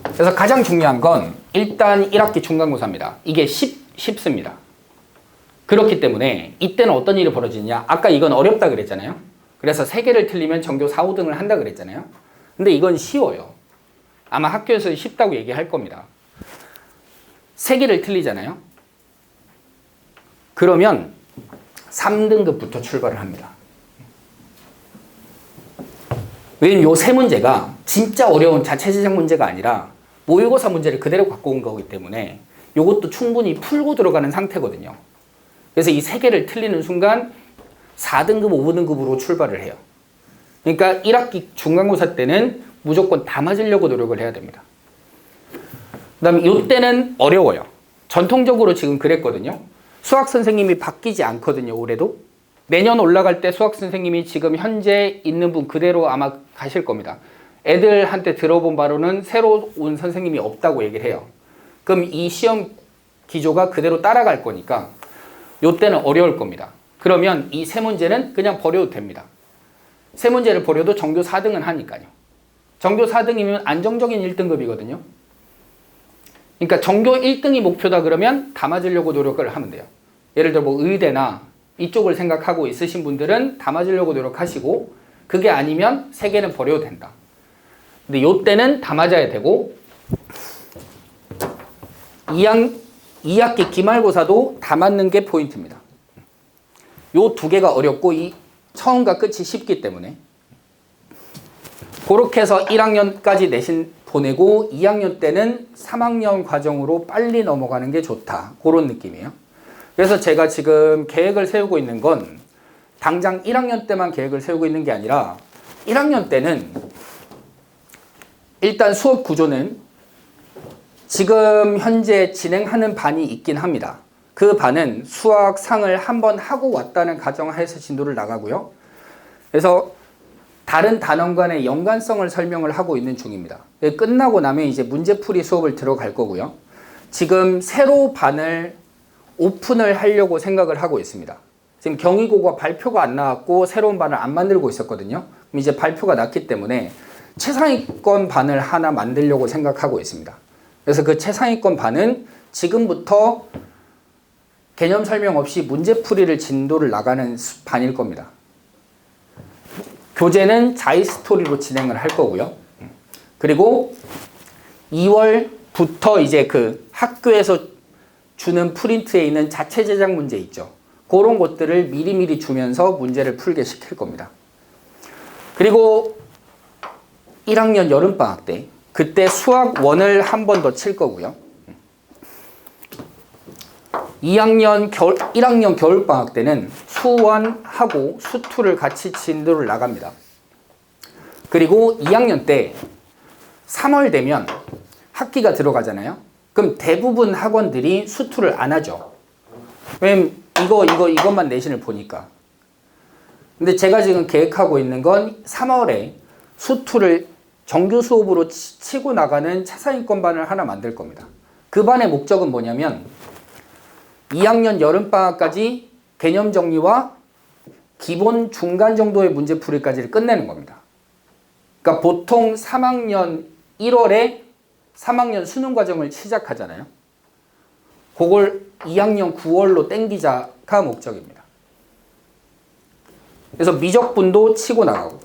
그래서 가장 중요한 건 일단 1학기 중간고사입니다. 이게 쉽습니다. 그렇기 때문에 이때는 어떤 일이 벌어지느냐. 아까 이건 어렵다 그랬잖아요. 그래서 3개를 틀리면 전교 4, 5등을 한다 그랬잖아요. 근데 이건 쉬워요. 아마 학교에서 쉽다고 얘기할 겁니다. 3개를 틀리잖아요. 그러면 3등급부터 출발을 합니다. 왜냐면 요 3문제가 진짜 어려운 자체지정 문제가 아니라 모의고사 문제를 그대로 갖고 온 거기 때문에 요것도 충분히 풀고 들어가는 상태거든요. 그래서 이 세 개를 틀리는 순간 4등급, 5등급으로 출발을 해요. 그러니까 1학기 중간고사 때는 무조건 다 맞으려고 노력을 해야 됩니다. 그 다음에 이때는 어려워요. 전통적으로 지금 그랬거든요. 수학 선생님이 바뀌지 않거든요, 올해도. 내년 올라갈 때 수학 선생님이 지금 현재 있는 분 그대로 아마 가실 겁니다. 애들한테 들어본 바로는 새로 온 선생님이 없다고 얘기를 해요. 그럼 이 시험 기조가 그대로 따라갈 거니까 이때는 어려울 겁니다. 그러면 이 세 문제는 그냥 버려도 됩니다. 세 문제를 버려도 전교 4등은 하니까요. 전교 4등이면 안정적인 1등급이거든요. 그러니까 전교 1등이 목표다 그러면 다 맞으려고 노력을 하면 돼요. 예를 들어 뭐 의대나 이쪽을 생각하고 있으신 분들은 다 맞으려고 노력하시고, 그게 아니면 세 개는 버려도 된다. 근데 요때는 다 맞아야 되고, 2학기 기말고사도 다 맞는 게 포인트입니다. 요 두 개가 어렵고 이 처음과 끝이 쉽기 때문에 그렇게 해서 1학년까지 내신 보내고 2학년 때는 3학년 과정으로 빨리 넘어가는 게 좋다. 그런 느낌이에요. 그래서 제가 지금 계획을 세우고 있는 건 당장 1학년 때만 계획을 세우고 있는 게 아니라 1학년 때는 일단 수업 구조는 지금 현재 진행하는 반이 있긴 합니다. 그 반은 수학 상을 한번 하고 왔다는 가정하에서 진도를 나가고요. 그래서 다른 단원 간의 연관성을 설명을 하고 있는 중입니다. 끝나고 나면 이제 문제풀이 수업을 들어갈 거고요. 지금 새로 반을 오픈을 하려고 생각을 하고 있습니다. 지금 경희고가 발표가 안 나왔고 새로운 반을 안 만들고 있었거든요. 그럼 이제 발표가 났기 때문에 최상위권 반을 하나 만들려고 생각하고 있습니다. 그래서 그 최상위권 반은 지금부터 개념 설명 없이 문제풀이를 진도를 나가는 반일 겁니다. 교재는 자이스토리로 진행을 할 거고요. 그리고 2월부터 이제 그 학교에서 주는 프린트에 있는 자체 제작 문제 있죠. 그런 것들을 미리미리 주면서 문제를 풀게 시킬 겁니다. 그리고 1학년 여름방학 때 그때 수학 1을 한 번 더 칠 거고요. 1학년 겨울방학 때는 수1하고 수2를 같이 진도를 나갑니다. 그리고 2학년 때 3월 되면 학기가 들어가잖아요. 그럼 대부분 학원들이 수2를 안 하죠. 왜냐면 이것만 내신을 보니까. 근데 제가 지금 계획하고 있는 건 3월에 수2를 정규 수업으로 치고 나가는 차상위권반을 하나 만들 겁니다. 그 반의 목적은 뭐냐면 2학년 여름방학까지 개념 정리와 기본 중간 정도의 문제풀이까지를 끝내는 겁니다. 그러니까 보통 3학년 1월에 3학년 수능 과정을 시작하잖아요. 그걸 2학년 9월로 땡기자가 목적입니다. 그래서 미적분도 치고 나가고.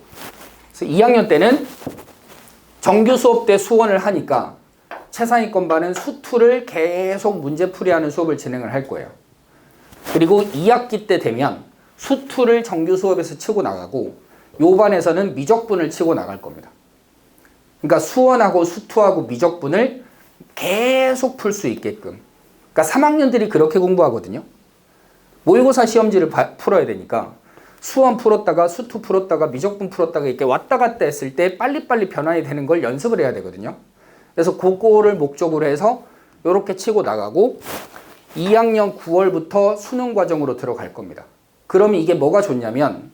그래서 2학년 때는 정규 수업 때 수1을 하니까 최상위권 반은 수2를 계속 문제풀이하는 수업을 진행을 할 거예요. 그리고 2학기 때 되면 수2를 정규 수업에서 치고 나가고 요 반에서는 미적분을 치고 나갈 겁니다. 그러니까 수1하고 수2하고 미적분을 계속 풀 수 있게끔. 그러니까 3학년들이 그렇게 공부하거든요. 모의고사 시험지를 풀어야 되니까 수1 풀었다가 수2 풀었다가 미적분 풀었다가 이렇게 왔다 갔다 했을 때 빨리빨리 변환이 되는 걸 연습을 해야 되거든요. 그래서 그거를 목적으로 해서 이렇게 치고 나가고 2학년 9월부터 수능 과정으로 들어갈 겁니다. 그러면 이게 뭐가 좋냐면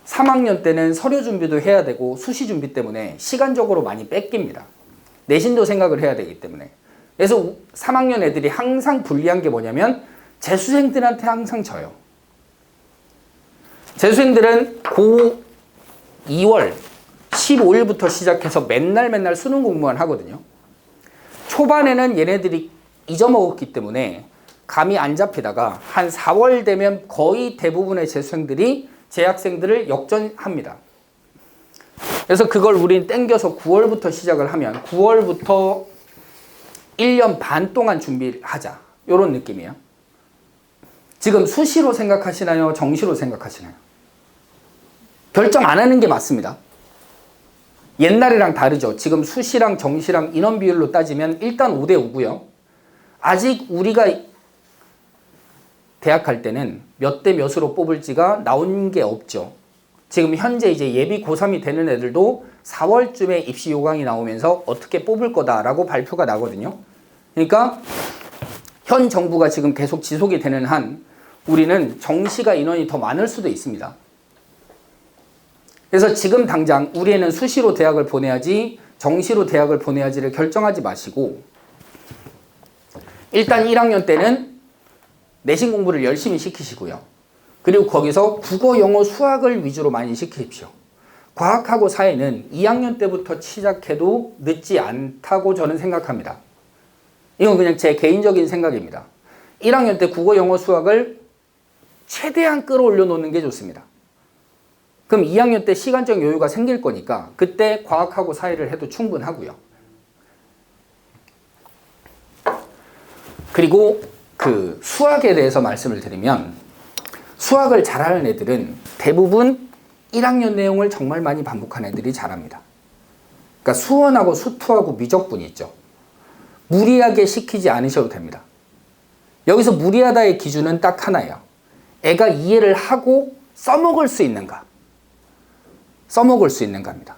3학년 때는 서류 준비도 해야 되고 수시 준비 때문에 시간적으로 많이 뺏깁니다. 내신도 생각을 해야 되기 때문에. 그래서 3학년 애들이 항상 불리한 게 뭐냐면 재수생들한테 항상 져요. 재수생들은 고 2월 15일부터 시작해서 맨날 수능 공부만 하거든요. 초반에는 얘네들이 잊어먹었기 때문에 감이 안 잡히다가 한 4월 되면 거의 대부분의 재수생들이 재학생들을 역전합니다. 그래서 그걸 우린 땡겨서 9월부터 시작을 하면 9월부터 1년 반 동안 준비를 하자. 이런 느낌이에요. 지금 수시로 생각하시나요? 정시로 생각하시나요? 결정 안 하는 게 맞습니다. 옛날이랑 다르죠. 지금 수시랑 정시랑 인원 비율로 따지면 일단 5대 5고요. 아직 우리가 대학 갈 때는 몇 대 몇으로 뽑을지가 나온 게 없죠. 지금 현재 이제 예비 고3이 되는 애들도 4월쯤에 입시 요강이 나오면서 어떻게 뽑을 거다라고 발표가 나거든요. 그러니까 현 정부가 지금 계속 지속이 되는 한 우리는 정시가 인원이 더 많을 수도 있습니다. 그래서 지금 당장 우리 애는 수시로 대학을 보내야지 정시로 대학을 보내야지를 결정하지 마시고 일단 1학년 때는 내신 공부를 열심히 시키시고요. 그리고 거기서 국어, 영어, 수학을 위주로 많이 시키십시오. 과학하고 사회는 2학년 때부터 시작해도 늦지 않다고 저는 생각합니다. 이건 그냥 제 개인적인 생각입니다. 1학년 때 국어, 영어, 수학을 최대한 끌어올려 놓는 게 좋습니다. 그럼 2학년 때 시간적 여유가 생길 거니까 그때 과학하고 사회를 해도 충분하고요. 그리고 그 수학에 대해서 말씀을 드리면 수학을 잘하는 애들은 대부분 1학년 내용을 정말 많이 반복한 애들이 잘합니다. 그러니까 수원하고 수투하고 미적분이 있죠. 무리하게 시키지 않으셔도 됩니다. 여기서 무리하다의 기준은 딱 하나예요. 애가 이해를 하고 써먹을 수 있는가. 써먹을 수 있는가입니다.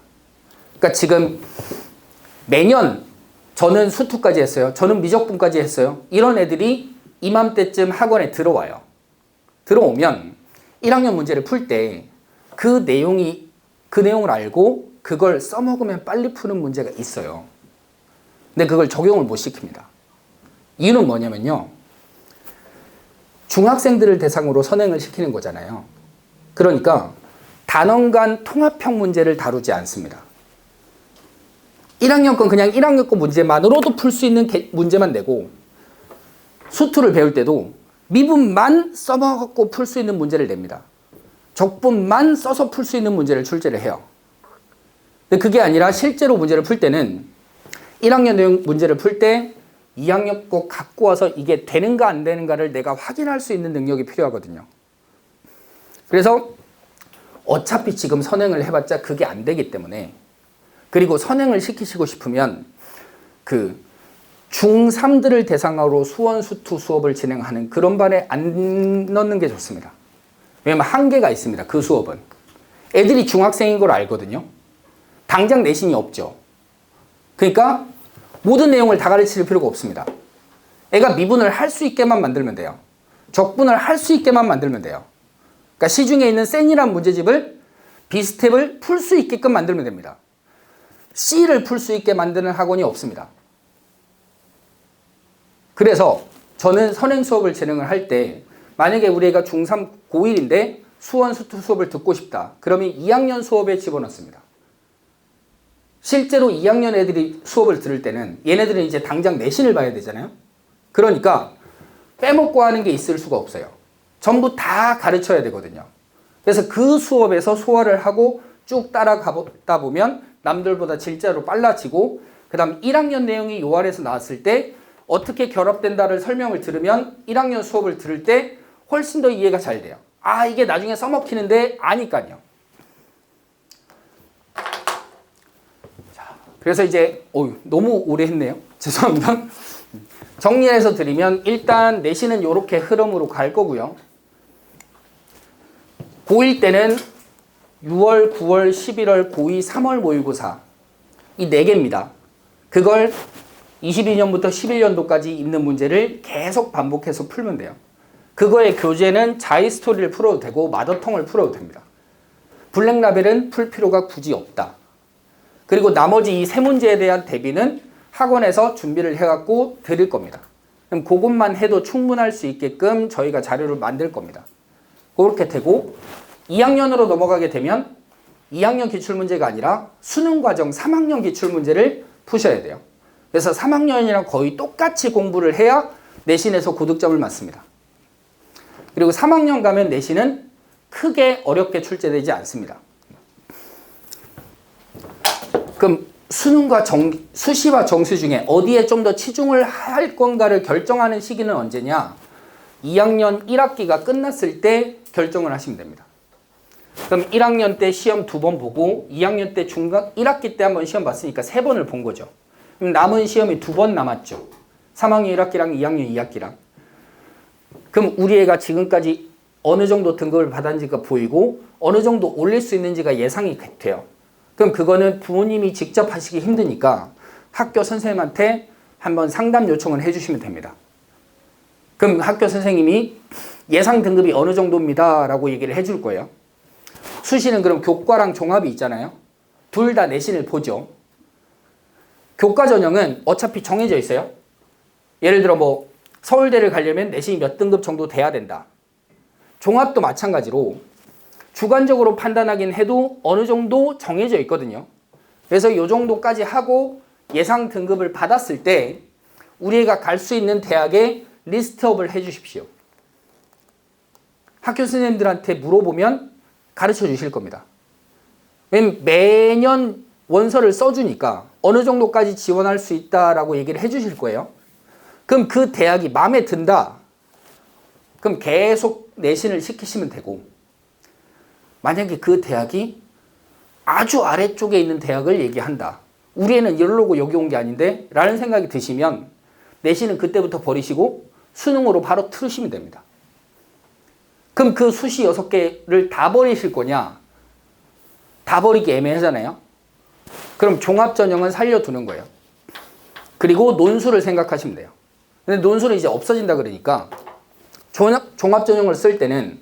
그러니까 지금 매년 저는 수투까지 했어요. 저는 미적분까지 했어요. 이런 애들이 이맘때쯤 학원에 들어와요. 들어오면 1학년 문제를 풀 때 그 내용을 알고 그걸 써먹으면 빨리 푸는 문제가 있어요. 근데 그걸 적용을 못 시킵니다. 이유는 뭐냐면요. 중학생들을 대상으로 선행을 시키는 거잖아요. 그러니까 단원간 통합형 문제를 다루지 않습니다. 1학년 건 그냥 1학년 거 문제만으로도 풀 수 있는 문제만 내고 수투를 배울 때도 미분만 써먹고 풀 수 있는 문제를 냅니다. 적분만 써서 풀 수 있는 문제를 출제를 해요. 근데 그게 아니라 실제로 문제를 풀 때는 1학년 내용 문제를 풀 때 2학년 거 갖고 와서 이게 되는가 안 되는가를 내가 확인할 수 있는 능력이 필요하거든요. 그래서 어차피 지금 선행을 해봤자 그게 안 되기 때문에 그리고 선행을 시키시고 싶으면 그 중3들을 대상으로 수원, 수투 수업을 진행하는 그런 반에 안 넣는 게 좋습니다. 왜냐면 한계가 있습니다. 그 수업은. 애들이 중학생인 걸 알거든요. 당장 내신이 없죠. 그러니까 모든 내용을 다 가르칠 필요가 없습니다. 애가 미분을 할 수 있게만 만들면 돼요. 적분을 할 수 있게만 만들면 돼요. 그러니까 시중에 있는 센이란 문제집을 비스텝을 풀 수 있게끔 만들면 됩니다. C를 풀 수 있게 만드는 학원이 없습니다. 그래서 저는 선행 수업을 진행을 할 때 만약에 우리 애가 중3 고1인데 수원 수투 수업을 듣고 싶다. 그러면 2학년 수업에 집어넣습니다. 실제로 2학년 애들이 수업을 들을 때는 얘네들은 이제 당장 내신을 봐야 되잖아요. 그러니까 빼먹고 하는 게 있을 수가 없어요. 전부 다 가르쳐야 되거든요. 그래서 그 수업에서 소화를 하고 쭉 따라가다 보면 남들보다 질자로 빨라지고 그 다음 1학년 내용이 요 아래에서 나왔을 때 어떻게 결합된다를 설명을 들으면 1학년 수업을 들을 때 훨씬 더 이해가 잘 돼요. 아, 이게 나중에 써먹히는데 아니까요. 자, 그래서 이제 너무 오래 했네요. 죄송합니다. 정리해서 드리면 일단 내신은 이렇게 흐름으로 갈 거고요. 고1 때는 6월, 9월, 11월, 고2, 3월 모의고사 이 4개입니다. 그걸 22년부터 11년도까지 있는 문제를 계속 반복해서 풀면 돼요. 그거의 교재는 자이스토리를 풀어도 되고 마더텅을 풀어도 됩니다. 블랙라벨은 풀 필요가 굳이 없다. 그리고 나머지 이 3문제에 대한 대비는 학원에서 준비를 해갖고 드릴 겁니다. 그럼 그것만 해도 충분할 수 있게끔 저희가 자료를 만들 겁니다. 그렇게 되고 2학년으로 넘어가게 되면 2학년 기출문제가 아니라 수능 과정 3학년 기출문제를 푸셔야 돼요. 그래서 3학년이랑 거의 똑같이 공부를 해야 내신에서 고득점을 맞습니다. 그리고 3학년 가면 내신은 크게 어렵게 출제되지 않습니다. 그럼 수능과 수시와 정시 중에 어디에 좀 더 치중을 할 건가를 결정하는 시기는 언제냐? 2학년 1학기가 끝났을 때 결정을 하시면 됩니다. 그럼 1학년 때 시험 2번 보고 2학년 때 중간 1학기 때 한번 시험 봤으니까 3번을 본 거죠. 그럼 남은 시험이 2번 남았죠. 3학년 1학기랑 2학년 2학기랑. 그럼 우리 애가 지금까지 어느 정도 등급을 받았는지가 보이고 어느 정도 올릴 수 있는지가 예상이 돼요. 그럼 그거는 부모님이 직접 하시기 힘드니까 학교 선생님한테 한번 상담 요청을 해주시면 됩니다. 그럼 학교 선생님이 예상 등급이 어느 정도입니다 라고 얘기를 해줄 거예요. 수시는 그럼 교과랑 종합이 있잖아요. 둘 다 내신을 보죠. 교과 전형은 어차피 정해져 있어요. 예를 들어 뭐 서울대를 가려면 내신이 몇 등급 정도 돼야 된다. 종합도 마찬가지로 주관적으로 판단하긴 해도 어느 정도 정해져 있거든요. 그래서 이 정도까지 하고 예상 등급을 받았을 때 우리 애가 갈 수 있는 대학에 리스트업을 해 주십시오. 학교 선생님들한테 물어보면 가르쳐 주실 겁니다. 왜냐면 매년 원서를 써주니까 어느 정도까지 지원할 수 있다라고 얘기를 해 주실 거예요. 그럼 그 대학이 마음에 든다. 그럼 계속 내신을 시키시면 되고, 만약에 그 대학이 아주 아래쪽에 있는 대학을 얘기한다. 우리 애는 이러려고 여기 온 게 아닌데 라는 생각이 드시면 내신은 그때부터 버리시고 수능으로 바로 틀으시면 됩니다. 그럼 그 수시 6개를 다 버리실 거냐? 다 버리기 애매하잖아요. 그럼 종합전형은 살려두는 거예요. 그리고 논술을 생각하시면 돼요. 근데 논술은 이제 없어진다 그러니까 종합전형을 쓸 때는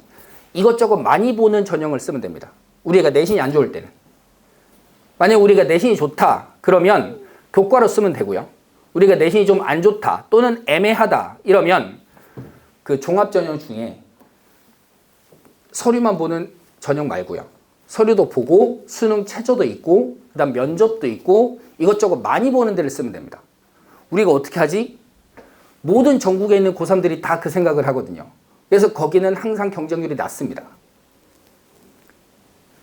이것저것 많이 보는 전형을 쓰면 됩니다. 우리가 내신이 안 좋을 때는. 만약 우리가 내신이 좋다 그러면 교과로 쓰면 되고요. 우리가 내신이 좀 안 좋다 또는 애매하다 이러면 그 종합전형 중에 서류만 보는 전형 말고요. 서류도 보고 수능 최저도 있고 그다음 면접도 있고 이것저것 많이 보는 데를 쓰면 됩니다. 우리가 어떻게 하지? 모든 전국에 있는 고3들이 다 그 생각을 하거든요. 그래서 거기는 항상 경쟁률이 낮습니다.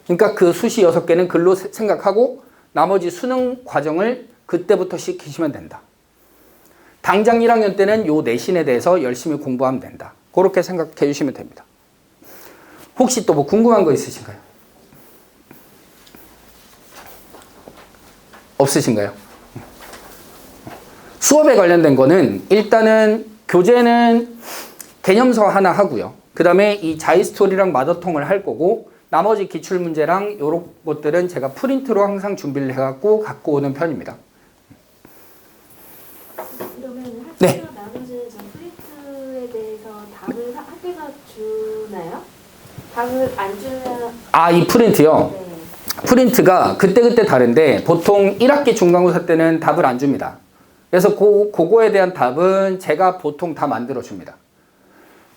그러니까 그 수시 6개는 글로 생각하고 나머지 수능 과정을 그때부터 시키시면 된다. 당장 1학년 때는 요 내신에 대해서 열심히 공부하면 된다. 그렇게 생각해 주시면 됩니다. 혹시 또 뭐 궁금한 거 있으신가요? 없으신가요? 수업에 관련된 거는 일단은 교재는 개념서 하나 하고요. 그 다음에 이 자이스토리랑 마더통을 할 거고 나머지 기출문제랑 이런 것들은 제가 프린트로 항상 준비를 해갖고 갖고 오는 편입니다. 그러면 네. 학교가 나머지 저 프린트에 대해서 답을 학교가 주나요? 답을 안 주면 아, 이 프린트요? 네. 프린트가 그때그때 다른데 보통 1학기 중간고사 때는 답을 안 줍니다. 그래서 그거에 대한 답은 제가 보통 다 만들어 줍니다.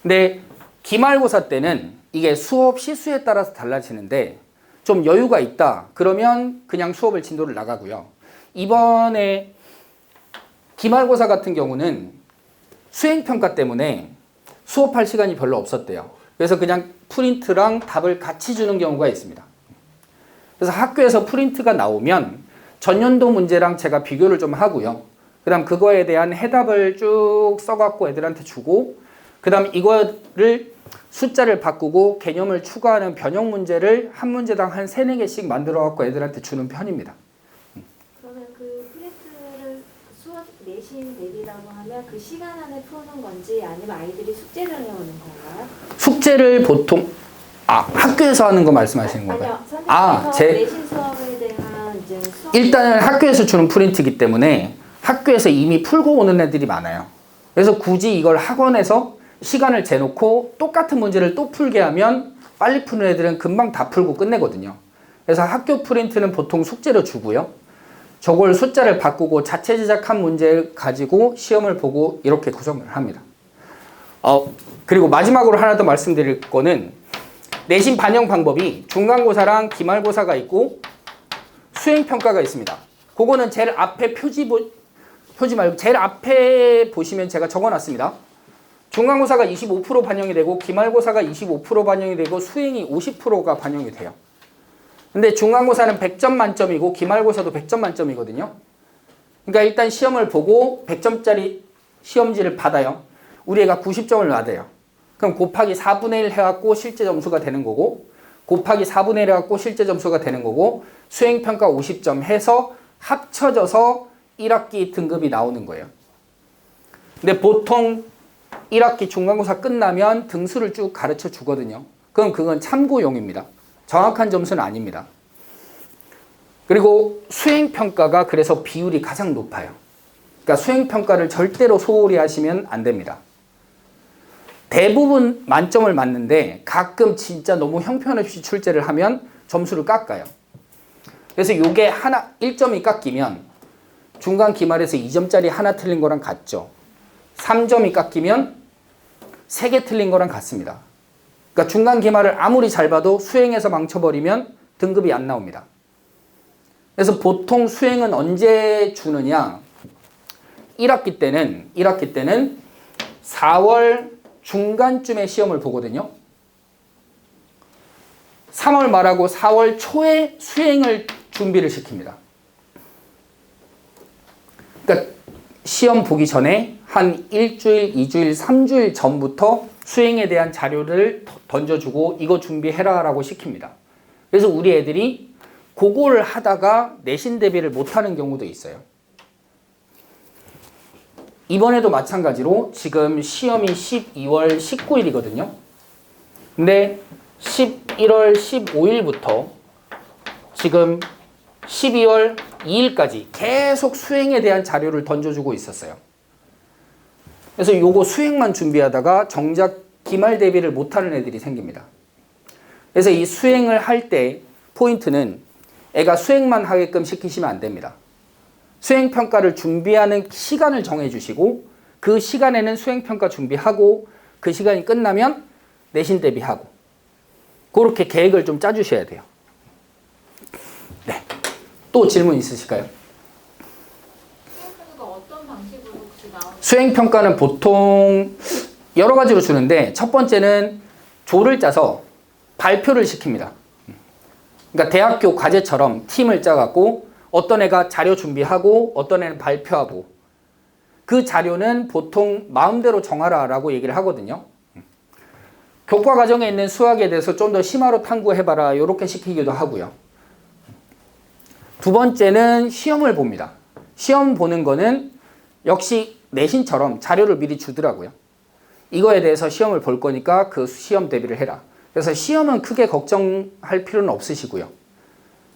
근데 기말고사 때는 이게 수업 시수에 따라서 달라지는데 좀 여유가 있다 그러면 그냥 수업을 진도를 나가고요. 이번에 기말고사 같은 경우는 수행평가 때문에 수업할 시간이 별로 없었대요. 그래서 그냥 프린트랑 답을 같이 주는 경우가 있습니다. 그래서 학교에서 프린트가 나오면 전년도 문제랑 제가 비교를 좀 하고요. 그 다음 그거에 대한 해답을 쭉 써갖고 애들한테 주고 그 다음 이거를 숫자를 바꾸고 개념을 추가하는 변형 문제를 한 문제당 한 3, 4개씩 만들어갖고 애들한테 주는 편입니다. 그러면 그 프린트를 수업 내신 대비라고 하면 그 시간 안에 푸는 건지 아니면 아이들이 숙제를 해오는 건가요? 숙제를 보통 학교에서 하는 거 말씀하시는 건가요? 아니요. 선생님께서 내신 수업에 대한 이제 수업 일단은 학교에서 주는 프린트이기 때문에 학교에서 이미 풀고 오는 애들이 많아요. 그래서 굳이 이걸 학원에서 시간을 재놓고 똑같은 문제를 또 풀게 하면 빨리 푸는 애들은 금방 다 풀고 끝내거든요. 그래서 학교 프린트는 보통 숙제로 주고요. 저걸 숫자를 바꾸고 자체 제작한 문제를 가지고 시험을 보고 이렇게 구성을 합니다. 그리고 마지막으로 하나 더 말씀드릴 거는 내신 반영 방법이 중간고사랑 기말고사가 있고 수행평가가 있습니다. 그거는 제일 앞에 표지 말고 제일 앞에 보시면 제가 적어놨습니다. 중간고사가 25% 반영이 되고 기말고사가 25% 반영이 되고 수행이 50%가 반영이 돼요. 근데 중간고사는 100점 만점이고 기말고사도 100점 만점이거든요. 그러니까 일단 시험을 보고 100점짜리 시험지를 받아요. 우리 애가 90점을 받아요. 그럼 곱하기 4분의 1 해갖고 실제 점수가 되는 거고 곱하기 4분의 1 해갖고 실제 점수가 되는 거고 수행평가 50점 해서 합쳐져서 1학기 등급이 나오는 거예요. 근데 보통 1학기 중간고사 끝나면 등수를 쭉 가르쳐 주거든요. 그럼 그건 참고용입니다. 정확한 점수는 아닙니다. 그리고 수행평가가 그래서 비율이 가장 높아요. 그러니까 수행평가를 절대로 소홀히 하시면 안 됩니다. 대부분 만점을 맞는데 가끔 진짜 너무 형편없이 출제를 하면 점수를 깎아요. 그래서 요게 하나 1점이 깎이면 중간 기말에서 2점짜리 하나 틀린 거랑 같죠. 3점이 깎이면 3개 틀린 거랑 같습니다. 그러니까 중간 기말을 아무리 잘 봐도 수행에서 망쳐버리면 등급이 안 나옵니다. 그래서 보통 수행은 언제 주느냐? 1학기 때는 4월 중간쯤에 시험을 보거든요. 3월 말하고 4월 초에 수행을 준비를 시킵니다. 그러니까 시험 보기 전에 한 일주일, 2주일, 3주일 전부터 수행에 대한 자료를 던져주고 이거 준비해라 라고 시킵니다. 그래서 우리 애들이 그거를 하다가 내신 대비를 못하는 경우도 있어요. 이번에도 마찬가지로 지금 시험이 12월 19일이거든요. 근데 11월 15일부터 지금 12월 2일까지 계속 수행에 대한 자료를 던져주고 있었어요. 그래서 요거 수행만 준비하다가 정작 기말 대비를 못하는 애들이 생깁니다. 그래서 이 수행을 할 때 포인트는 애가 수행만 하게끔 시키시면 안 됩니다. 수행평가를 준비하는 시간을 정해주시고 그 시간에는 수행평가 준비하고 그 시간이 끝나면 내신 대비하고 그렇게 계획을 좀 짜주셔야 돼요. 네. 또 질문 있으실까요? 수행평가가 어떤 방식으로 혹시 나오나요? 수행평가는 보통 여러 가지로 주는데 첫 번째는 조를 짜서 발표를 시킵니다. 그러니까 대학교 과제처럼 팀을 짜갖고 어떤 애가 자료 준비하고 어떤 애는 발표하고 그 자료는 보통 마음대로 정하라 라고 얘기를 하거든요. 교과 과정에 있는 수학에 대해서 좀 더 심화로 탐구해봐라 이렇게 시키기도 하고요. 두 번째는 시험을 봅니다. 시험 보는 거는 역시 내신처럼 자료를 미리 주더라고요. 이거에 대해서 시험을 볼 거니까 그 시험 대비를 해라. 그래서 시험은 크게 걱정할 필요는 없으시고요.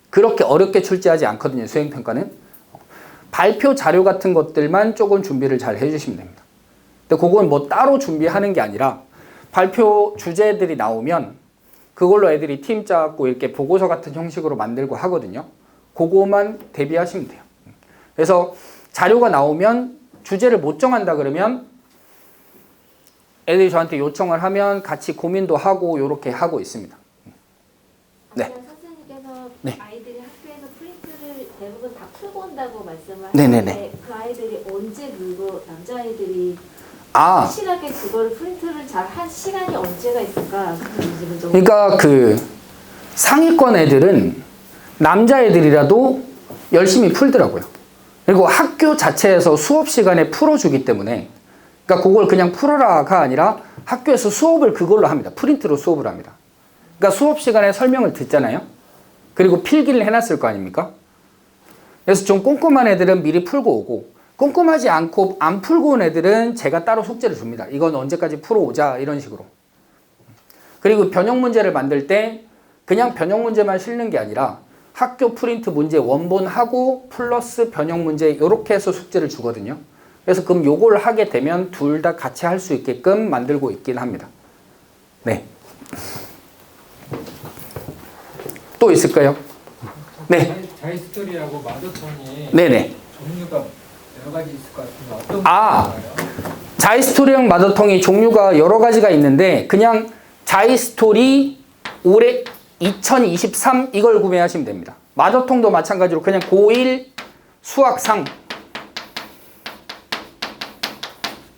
그렇게 어렵게 출제하지 않거든요. 수행평가는. 발표 자료 같은 것들만 조금 준비를 잘 해주시면 됩니다. 근데 그건 뭐 따로 준비하는 게 아니라 발표 주제들이 나오면 그걸로 애들이 팀 짜고 이렇게 보고서 같은 형식으로 만들고 하거든요. 그거만 대비하시면 돼요. 그래서 자료가 나오면 주제를 못 정한다 그러면 애들이 저한테 요청을 하면 같이 고민도 하고 이렇게 하고 있습니다. 네. 아까 선생님께서 네. 아이들이 학교에서 프린트를 대부분 다 풀고 온다고 말씀을 네네네. 하셨는데 그 아이들이 언제 그거 남자아이들이 아, 확실하게 그거를 프린트를 잘 한 시간이 언제가 있을까? 지금 좀 그러니까 그 상위권 애들은 남자애들이라도 열심히 풀더라고요. 그리고 학교 자체에서 수업 시간에 풀어주기 때문에 그러니까 그걸 그냥 풀어라가 아니라 학교에서 수업을 그걸로 합니다. 프린트로 수업을 합니다. 그러니까 수업 시간에 설명을 듣잖아요. 그리고 필기를 해놨을 거 아닙니까? 그래서 좀 꼼꼼한 애들은 미리 풀고 오고 꼼꼼하지 않고 안 풀고 온 애들은 제가 따로 숙제를 줍니다. 이건 언제까지 풀어오자 이런 식으로. 그리고 변형 문제를 만들 때 그냥 변형 문제만 실는 게 아니라 학교 프린트 문제 원본하고 플러스 변형 문제 이렇게 해서 숙제를 주거든요. 그래서 그럼 요걸 하게 되면 둘 다 같이 할 수 있게끔 만들고 있긴 합니다. 네. 또 있을까요? 네. 자이스토리하고 마더톤이 네네. 종류가 여러 가지 있을 것 같은데 어떤 아. 건가요? 자이스토리형 마더통이 종류가 여러 가지가 있는데 그냥 자이스토리 올해 2023 이걸 구매하시면 됩니다. 마더통도 마찬가지로 그냥 고1 수학상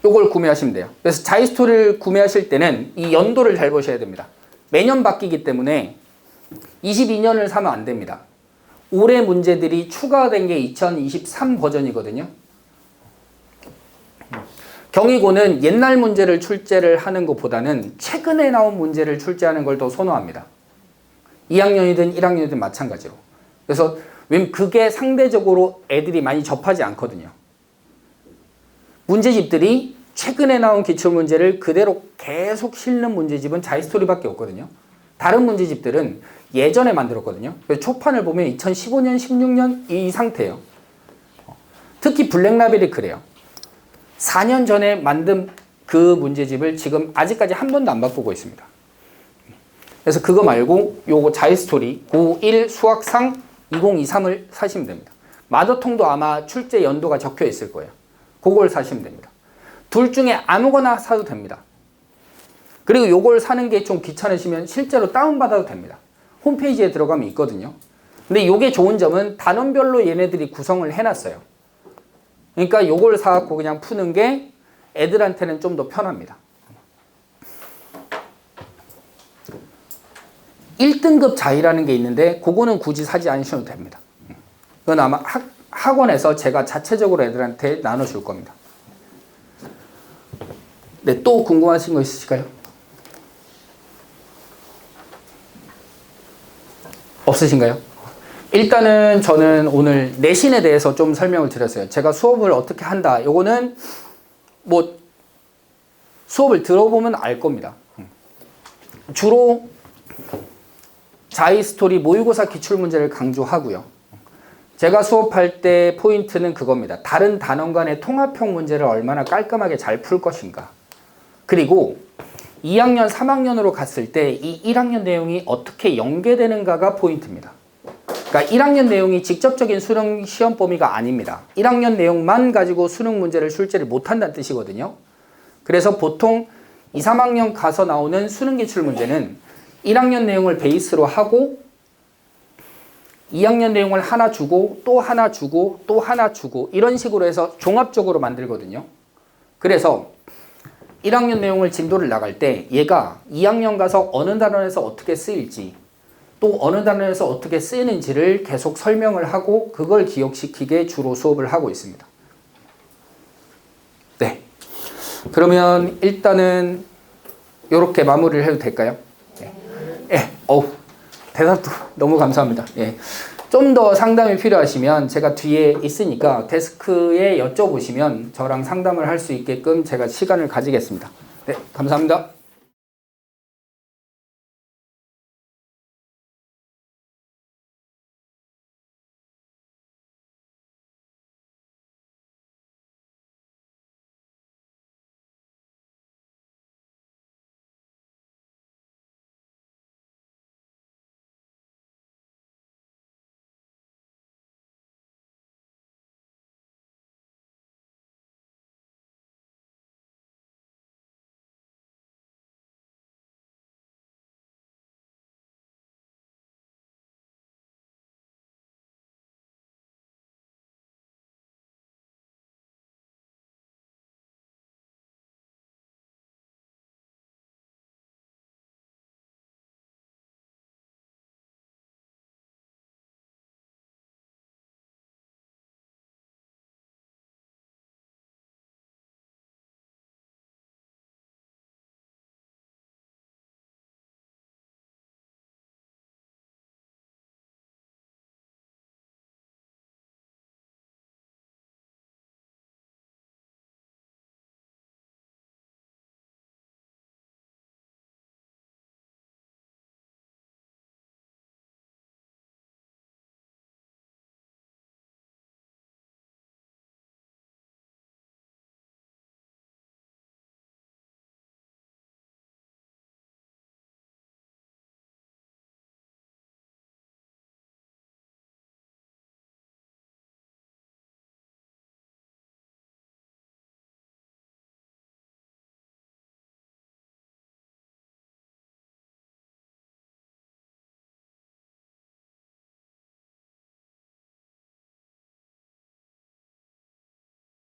요걸 구매하시면 돼요. 그래서 자이스토리를 구매하실 때는 이 연도를 잘 보셔야 됩니다. 매년 바뀌기 때문에 22년을 사면 안 됩니다. 올해 문제들이 추가된 게 2023 버전이거든요. 경희고는 옛날 문제를 출제를 하는 것보다는 최근에 나온 문제를 출제하는 걸 더 선호합니다. 2학년이든 1학년이든 마찬가지로. 그래서 왜냐면 그게 상대적으로 애들이 많이 접하지 않거든요. 문제집들이 최근에 나온 기출문제를 그대로 계속 실는 문제집은 자이스토리밖에 없거든요. 다른 문제집들은 예전에 만들었거든요. 그래서 초판을 보면 2015년, 16년 이 상태예요. 특히 블랙라벨이 그래요. 4년 전에 만든 그 문제집을 지금 아직까지 한 번도 안 바꾸고 있습니다. 그래서 그거 말고 요거 자이스토리 91 수학상 2023을 사시면 됩니다. 마더통도 아마 출제 연도가 적혀 있을 거예요. 그걸 사시면 됩니다. 둘 중에 아무거나 사도 됩니다. 그리고 요걸 사는 게 좀 귀찮으시면 실제로 다운받아도 됩니다. 홈페이지에 들어가면 있거든요. 근데 요게 좋은 점은 단원별로 얘네들이 구성을 해놨어요. 그러니까 요걸 사갖고 그냥 푸는 게 애들한테는 좀 더 편합니다. 1등급 자이라는 게 있는데 그거는 굳이 사지 않으셔도 됩니다. 그건 아마 학원에서 제가 자체적으로 애들한테 나눠줄 겁니다. 네, 또 궁금하신 거 있으실까요? 없으신가요? 일단은 저는 오늘 내신에 대해서 좀 설명을 드렸어요. 제가 수업을 어떻게 한다. 요거는 뭐 수업을 들어보면 알 겁니다. 주로 자이스토리 모의고사 기출문제를 강조하고요. 제가 수업할 때 포인트는 그겁니다. 다른 단원 간의 통합형 문제를 얼마나 깔끔하게 잘 풀 것인가. 그리고 2학년, 3학년으로 갔을 때 이 1학년 내용이 어떻게 연계되는가가 포인트입니다. 그러니까 1학년 내용이 직접적인 수능 시험 범위가 아닙니다. 1학년 내용만 가지고 수능 문제를 출제를 못한다는 뜻이거든요. 그래서 보통 2, 3학년 가서 나오는 수능 기출 문제는 1학년 내용을 베이스로 하고 2학년 내용을 하나 주고 또 하나 주고 또 하나 주고 이런 식으로 해서 종합적으로 만들거든요. 그래서 1학년 내용을 진도를 나갈 때 얘가 2학년 가서 어느 단원에서 어떻게 쓰일지 또 어느 단원에서 어떻게 쓰이는지를 계속 설명을 하고 그걸 기억시키게 주로 수업을 하고 있습니다. 네. 그러면 일단은 이렇게 마무리를 해도 될까요? 예. 대답도 너무 감사합니다. 예. 좀 더 상담이 필요하시면 제가 뒤에 있으니까 데스크에 여쭤보시면 저랑 상담을 할 수 있게끔 제가 시간을 가지겠습니다. 네, 감사합니다.